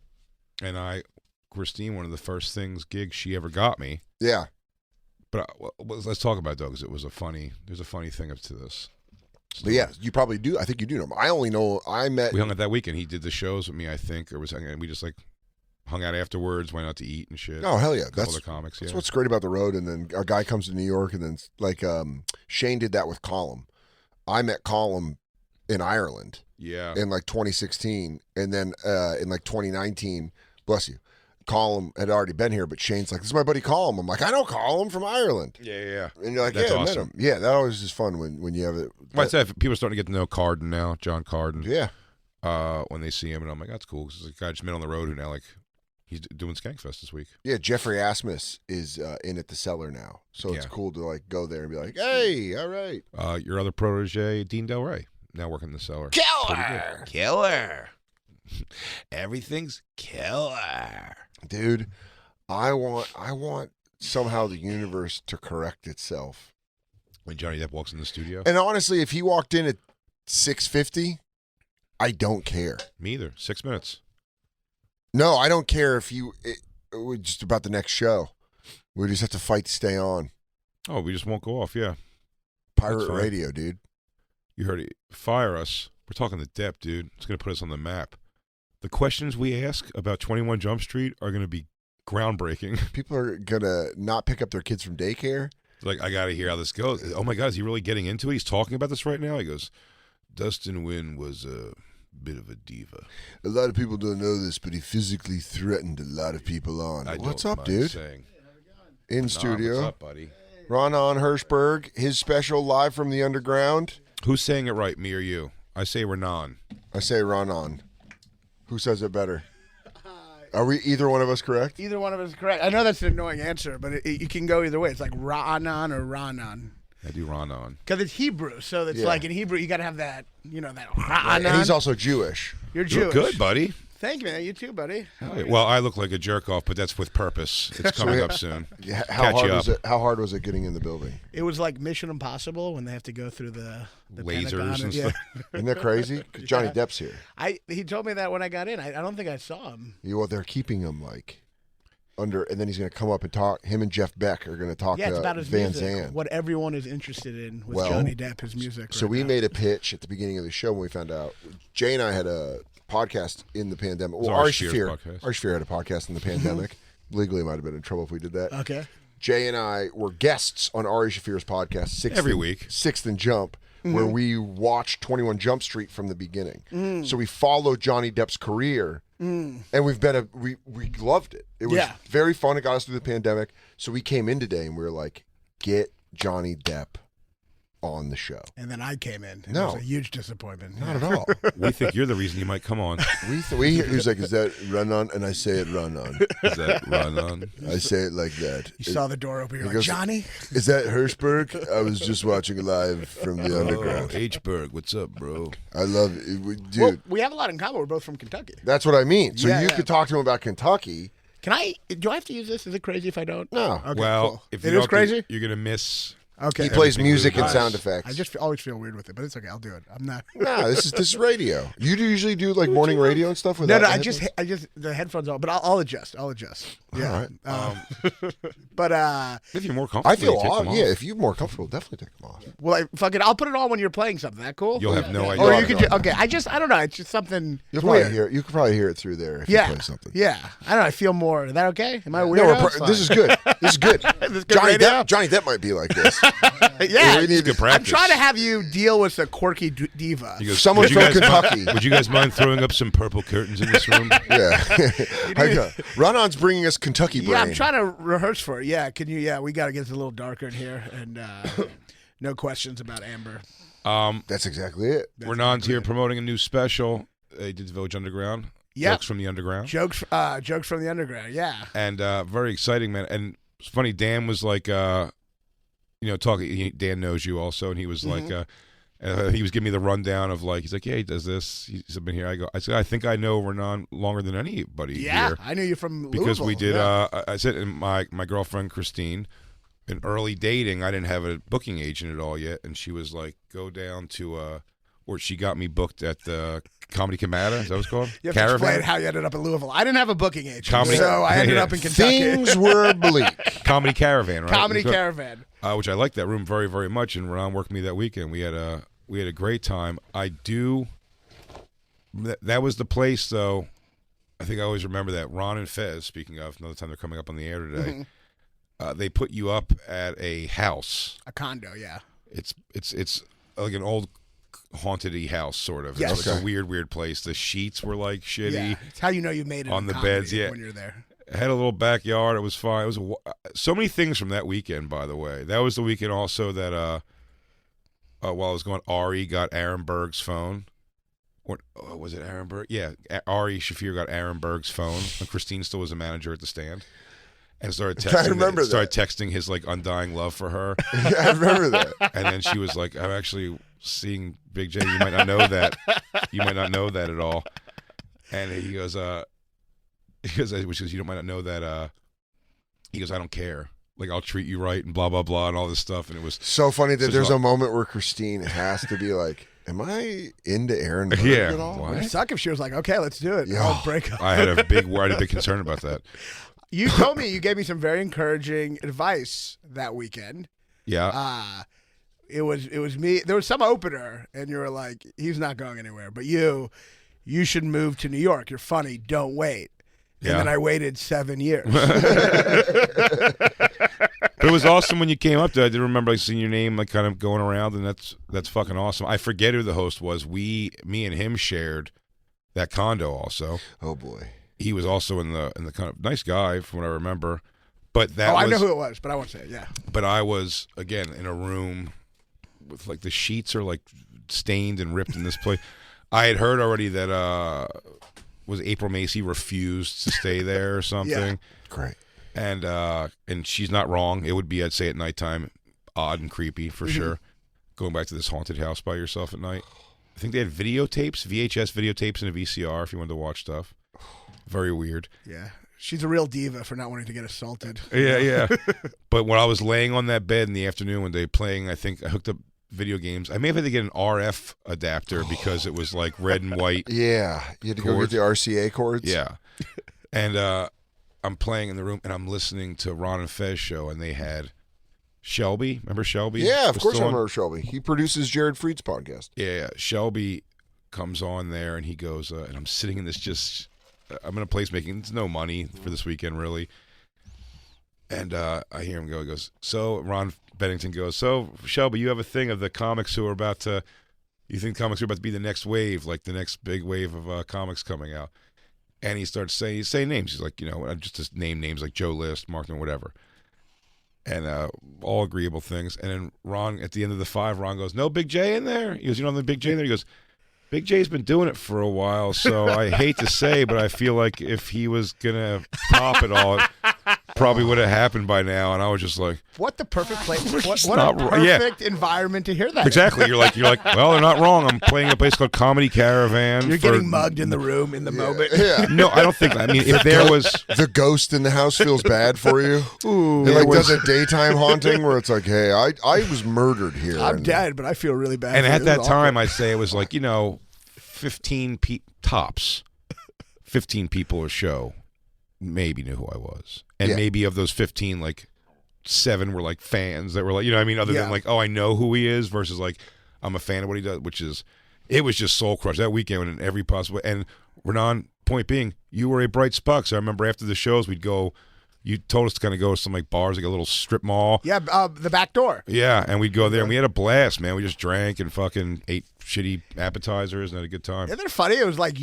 Speaker 2: And Christine, one of the first gigs she ever got me.
Speaker 3: Yeah.
Speaker 2: But let's talk about it, though, because there's a funny thing up to this.
Speaker 3: But yeah, you probably do. I think you do know him. I only know I met.
Speaker 2: We hung out that weekend. He did the shows with me, I think, or was hanging. We just hung out afterwards, went out to eat and shit.
Speaker 3: Oh hell yeah,
Speaker 2: Couple
Speaker 3: that's
Speaker 2: of comics.
Speaker 3: that's
Speaker 2: Yeah.
Speaker 3: what's great about the road. And then a guy comes to New York, and then like Shane did that with Column. I met Colm in Ireland
Speaker 2: Yeah.
Speaker 3: in like 2016, and then in like 2019, bless you, Colm had already been here, but Shane's like, "This is my buddy Colm." I'm like, "I know Colm from Ireland."
Speaker 2: Yeah.
Speaker 3: And you're like,
Speaker 2: That's
Speaker 3: "Yeah, I met
Speaker 2: awesome.
Speaker 3: him." Yeah, that always is fun when you have it.
Speaker 2: Well, I said people are starting to get to know Carden now, John Carden.
Speaker 3: Yeah.
Speaker 2: When they see him, and I'm like, that's cool. Because the guy I just met on the road who now like he's doing Skankfest this week.
Speaker 3: Yeah, Jeffrey Asmus is in at the Cellar now, so it's
Speaker 2: Yeah.
Speaker 3: cool to like go there and be like, "Hey, all right,
Speaker 2: Your other protege, Dean Del Rey, now working in the Cellar.
Speaker 3: killer."
Speaker 2: Everything's killer.
Speaker 3: Dude, I want somehow the universe to correct itself.
Speaker 2: When Johnny Depp walks in the studio,
Speaker 3: And honestly, if he walked in at 6:50, I don't care.
Speaker 2: me either. 6 minutes.
Speaker 3: No, I don't care if it was just about the next show. We just have to fight to stay on.
Speaker 2: Oh, we just won't go off. Yeah,
Speaker 3: Pirate
Speaker 2: fine.
Speaker 3: radio, dude.
Speaker 2: you heard it. Fire us. We're talking to Depp, dude. It's gonna put us on the map. The questions we ask about 21 Jump Street are gonna be groundbreaking.
Speaker 3: People are gonna not pick up their kids from daycare.
Speaker 2: Like, I gotta hear how this goes. Oh my God, is he really getting into it? He's talking about this right now. He goes, Dustin Wynn was a bit of a diva.
Speaker 3: A lot of people don't know this, but he physically threatened a lot of people on. What's
Speaker 2: don't
Speaker 3: up,
Speaker 2: mind
Speaker 3: dude?
Speaker 2: saying.
Speaker 3: In
Speaker 2: Nah,
Speaker 3: studio.
Speaker 2: what's up, buddy?
Speaker 3: Raanan Hershberg, his special live from the underground.
Speaker 2: Who's saying it right, me or you? I say Raanan.
Speaker 3: I say Raanan. Who says it better? Are we either one of us correct?
Speaker 9: Either one of us is correct. I know that's an annoying answer, but you can go either way. It's like Raanan or Raanan.
Speaker 2: I do Raanan.
Speaker 9: Because it's Hebrew, so it's
Speaker 3: Yeah.
Speaker 9: like in Hebrew, you got to have that, that
Speaker 3: And
Speaker 9: Raanan.
Speaker 3: he's also Jewish.
Speaker 9: You're
Speaker 2: You
Speaker 9: Jewish.
Speaker 2: look good, buddy.
Speaker 9: Thank you, man. You too, buddy.
Speaker 2: Well, I look like a jerk off, but that's with purpose. It's coming up soon.
Speaker 3: Yeah,
Speaker 2: Catch you up.
Speaker 3: How hard was it getting in the building?
Speaker 9: It was like Mission Impossible when they have to go through the
Speaker 2: Lasers
Speaker 9: Pentagon
Speaker 2: and
Speaker 9: yeah.
Speaker 2: stuff.
Speaker 3: Isn't that crazy? 'Cause Johnny Depp's here.
Speaker 9: He told me that when I got in. I don't think I saw him.
Speaker 3: Well, they're keeping him like under, and then he's going to come up and talk. Him and Jeff Beck are going to talk
Speaker 9: Yeah, it's
Speaker 3: to
Speaker 9: about his
Speaker 3: Van
Speaker 9: music.
Speaker 3: Zandt.
Speaker 9: What everyone is interested in with
Speaker 3: Well,
Speaker 9: Johnny Depp, his music.
Speaker 3: So
Speaker 9: right
Speaker 3: we
Speaker 9: now.
Speaker 3: made a pitch at the beginning of the show when we found out. Jay and I had a podcast in the pandemic.
Speaker 2: was
Speaker 3: Well,
Speaker 2: Ari
Speaker 3: Ari
Speaker 2: Shaffir's
Speaker 3: Shaffir
Speaker 2: podcast.
Speaker 3: Ari Shaffir had a podcast in the pandemic. Legally, might have been in trouble if we did that.
Speaker 9: Okay.
Speaker 3: Jay and I were guests on Ari Shaffir's podcast
Speaker 2: Every week.
Speaker 3: Sixth and Jump, where we watched 21 Jump Street from the beginning. So we followed Johnny Depp's career, and we loved it. It was
Speaker 9: Yeah.
Speaker 3: very fun. It got us through the pandemic. So we came in today and we were like, get Johnny Depp on the show.
Speaker 9: And then I came in. And
Speaker 3: No.
Speaker 9: It was a huge disappointment.
Speaker 3: Not at all.
Speaker 2: We think you're the reason you might come on.
Speaker 3: He was like, "Is that run on?" And I say it run on.
Speaker 2: Is that Raanan?
Speaker 3: I say it like that.
Speaker 9: You saw the door open. You're
Speaker 3: He
Speaker 9: like,
Speaker 3: goes-
Speaker 9: Johnny?
Speaker 3: Is that Hershberg? I was just watching live from the
Speaker 2: Oh,
Speaker 3: underground.
Speaker 2: H-Berg, what's up, bro?
Speaker 3: I love it. Dude.
Speaker 9: Well, we have a lot in common. We're both from Kentucky.
Speaker 3: That's what I mean. So
Speaker 9: Yeah,
Speaker 3: you
Speaker 9: yeah.
Speaker 3: could talk to him about Kentucky.
Speaker 9: Do I have to use this? Is it crazy if I don't?
Speaker 3: No.
Speaker 9: Okay,
Speaker 2: Well,
Speaker 9: cool.
Speaker 2: if
Speaker 9: It
Speaker 2: you
Speaker 9: is
Speaker 2: don't,
Speaker 9: crazy?
Speaker 2: you're gonna miss.
Speaker 9: Okay.
Speaker 3: He plays
Speaker 2: Everything
Speaker 3: music
Speaker 2: really
Speaker 3: and
Speaker 2: does.
Speaker 3: sound effects.
Speaker 9: I just always feel weird with it, but it's okay. I'll do it. I'm not.
Speaker 3: No, this is radio. You usually do like morning radio and stuff with
Speaker 9: No,
Speaker 3: that.
Speaker 9: no. I just the headphones on, but I'll adjust. Yeah. But
Speaker 2: If you're more comfortable,
Speaker 3: I feel
Speaker 2: you take
Speaker 3: odd.
Speaker 2: them off.
Speaker 3: Yeah, if you're more comfortable, definitely take them off.
Speaker 9: well, fuck it. I'll put it on when you're playing something. That cool?
Speaker 2: You'll have no idea.
Speaker 9: Or
Speaker 3: Yeah,
Speaker 9: you could.
Speaker 3: no.
Speaker 9: Okay. I don't know. It's just something.
Speaker 3: You'll
Speaker 9: it's
Speaker 3: probably
Speaker 9: weird.
Speaker 3: hear it. You could probably hear it through there if
Speaker 9: Yeah.
Speaker 3: you play something.
Speaker 9: Yeah. I don't know. I feel more. Is that okay? Am I
Speaker 3: No,
Speaker 9: weird?
Speaker 3: this is good. This is good.
Speaker 9: This good radio?
Speaker 3: Johnny Depp might be like this.
Speaker 9: Yeah.
Speaker 3: We need
Speaker 2: Good
Speaker 3: to-
Speaker 2: practice.
Speaker 9: I'm trying to have you deal with a quirky diva.
Speaker 2: He goes,
Speaker 3: Someone
Speaker 2: "Would you
Speaker 3: from
Speaker 2: guys mind-
Speaker 3: Kentucky."
Speaker 2: Would you guys mind throwing up some purple curtains in this room?
Speaker 3: Yeah. Rannon's bringing us Kentucky brain.
Speaker 9: Yeah, I'm trying to rehearse for it. Yeah, can you? Yeah, we got to get it a little darker in here, and no questions about Amber.
Speaker 3: That's exactly it.
Speaker 2: Renan's here promoting a new special. They did the Village Underground.
Speaker 9: Yep.
Speaker 2: Jokes from the Underground.
Speaker 9: Jokes from the underground. Yeah.
Speaker 2: And very exciting, man. And it's funny, Dan was like, talking. Dan knows you also, and he was like, he was giving me the rundown of like, he's like, yeah, he does this. He's been here. I said, I think I know Raanan longer than anybody
Speaker 9: Yeah,
Speaker 2: here
Speaker 9: I knew you from
Speaker 2: because we
Speaker 9: Louisville.
Speaker 2: did.
Speaker 9: Yeah.
Speaker 2: I said, and my girlfriend Christine, in early dating, I didn't have a booking agent at all yet, and she was like, go down to or she got me booked at the Comedy Comata. Is that what it's called?
Speaker 9: You have to explain how you ended up in Louisville. I didn't have a booking agent,
Speaker 2: Comedy-
Speaker 9: so I ended
Speaker 2: Yeah.
Speaker 9: up in Kentucky.
Speaker 3: Things were bleak.
Speaker 2: Comedy Caravan, right?
Speaker 9: Comedy
Speaker 2: So-
Speaker 9: Caravan.
Speaker 2: which I liked that room very, very much. And Ron worked me that weekend. We had a great time. That was the place, though. I think I always remember that Ron and Fez. Speaking of, another time they're coming up on the air today. They put you up at a house.
Speaker 9: A condo, yeah.
Speaker 2: It's like an old haunted-y house, sort of.
Speaker 9: Yes.
Speaker 2: It's like a weird place. The sheets were like shitty.
Speaker 9: Yeah, it's how you know you made it
Speaker 2: on
Speaker 9: in
Speaker 2: the
Speaker 9: comedy
Speaker 2: beds. Yeah,
Speaker 9: when you're there.
Speaker 2: I had a little backyard. It was fine. It was so many things from that weekend. By the way, that was the weekend also that while I was going, Ari got Aaron Berg's phone. Or was it Aaron Berg? Yeah, Ari Shafir got Aaron Berg's phone when Christine still was a manager at the Stand, and started texting his like undying love for her.
Speaker 3: Yeah, I remember that.
Speaker 2: And then she was like, "I'm actually seeing Big J. You might not know that. You might not know that at all." And he goes, which is, you might not know that. He goes, "I don't care. Like, I'll treat you right and blah blah blah and all this stuff." And it was
Speaker 3: so funny that there's a moment where Christine has to be like, "Am I into Aaron Berg at all?"
Speaker 9: It would suck if she was like, "Okay, let's do it."
Speaker 3: Yeah.
Speaker 9: I'll break up.
Speaker 2: I had a big concern about that.
Speaker 9: You told me, you gave me some very encouraging advice that weekend.
Speaker 2: Yeah.
Speaker 9: It was me. There was some opener, and you were like, "He's not going anywhere." But you should move to New York. You're funny. Don't wait. And then I waited 7 years.
Speaker 2: But it was awesome when you came up there. I did remember like seeing your name like kind of going around, and that's fucking awesome. I forget who the host was. Me and him shared that condo also.
Speaker 3: Oh boy.
Speaker 2: He was also in the kind of nice guy from what I remember. But
Speaker 9: I know who it was, but I won't say it. Yeah.
Speaker 2: But I was again in a room with like the sheets are like stained and ripped in this place. I had heard already that was April Macy refused to stay there or something.
Speaker 3: Yeah. Great.
Speaker 2: And she's not wrong. It would be, I'd say, at nighttime, odd and creepy for sure. Going back to this haunted house by yourself at night. I think they had videotapes, VHS videotapes, and a VCR if you wanted to watch stuff. Very weird.
Speaker 9: Yeah. She's a real diva for not wanting to get assaulted.
Speaker 2: Yeah. But when I was laying on that bed in the afternoon when they were playing, I think I hooked up video games. I may have had to get an RF adapter because it was like red and white.
Speaker 3: Yeah. You had to go get the RCA cords?
Speaker 2: Yeah. And I'm playing in the room and I'm listening to Ron and Fez show, and they had Shelby. Remember Shelby?
Speaker 3: Yeah, of course I remember Shelby. He produces Jared Fried's podcast.
Speaker 2: Yeah. Shelby comes on there and he goes, and I'm sitting in this I'm in a place making no money for this weekend really. And I hear him go, he goes, so Ron Bennington goes, so Shelby, you have a thing of the comics who are about to, you think comics are about to be the next wave, like the next big wave of comics coming out. And he starts saying names. He's like, just to name names like Joe List, Markman, whatever. And all agreeable things. And then Ron, at the end of the 5, Ron goes, no Big J in there? He goes, you know the Big J in there? He goes, Big J's been doing it for a while, so I hate to say, but I feel like if he was going to pop it all, it probably would have happened by now. And I was just like,
Speaker 9: what the perfect place, what a perfect environment to hear that.
Speaker 2: Exactly. You're like, well, they're not wrong. I'm playing a place called Comedy Caravan.
Speaker 9: You're getting mugged in the room in the moment.
Speaker 3: Yeah.
Speaker 2: No, I don't think, if there was.
Speaker 3: The ghost in the house feels bad for you.
Speaker 9: Ooh.
Speaker 3: It does a daytime haunting where it's like, hey, I was murdered here.
Speaker 9: I'm dead, but I feel really bad.
Speaker 2: And at that time, I'd say it was like, 15 tops, 15 people a show maybe knew who I was. And maybe of those 15, like 7 were like fans that were like, other than like, oh, I know who he is versus like, I'm a fan of what he does, it was just soul crush that weekend in every possible. And Raanan, point being, you were a bright spark. So I remember after the shows, we'd go, you told us to kind of go to some like bars, like a little strip mall.
Speaker 9: Yeah, the back door.
Speaker 2: Yeah, and we'd go there and we had a blast, man. We just drank and fucking ate shitty appetizers and had a good time.
Speaker 9: Isn't it funny? It was like,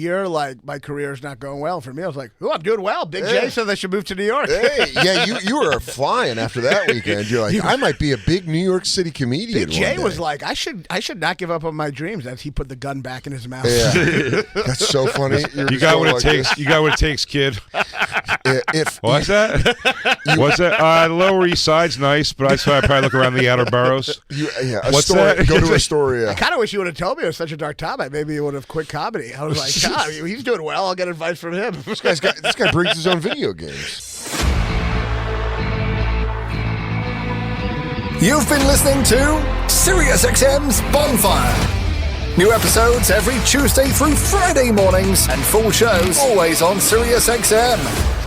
Speaker 9: my career's not going well. For me, I was like, I'm doing well. Big J said they should move to New York.
Speaker 3: Hey, yeah, you were flying after that weekend. You're like, I might be a big New York City comedian.
Speaker 9: Big J was like, I should not give up on my dreams as he put the gun back in his mouth.
Speaker 3: Yeah. That's so funny.
Speaker 2: You got what it takes. You got what it takes, kid. What's that? What's that? The Lower East Side's nice, but I'd probably look around the outer boroughs. What's that?
Speaker 3: Go to Astoria.
Speaker 9: I kind of wish you would have told me it was such a dark time. Maybe you would have quit comedy. I was like, God, he's doing well. I'll get advice from him.
Speaker 3: This guy brings his own video games.
Speaker 10: You've been listening to SiriusXM's Bonfire. New episodes every Tuesday through Friday mornings and full shows always on SiriusXM.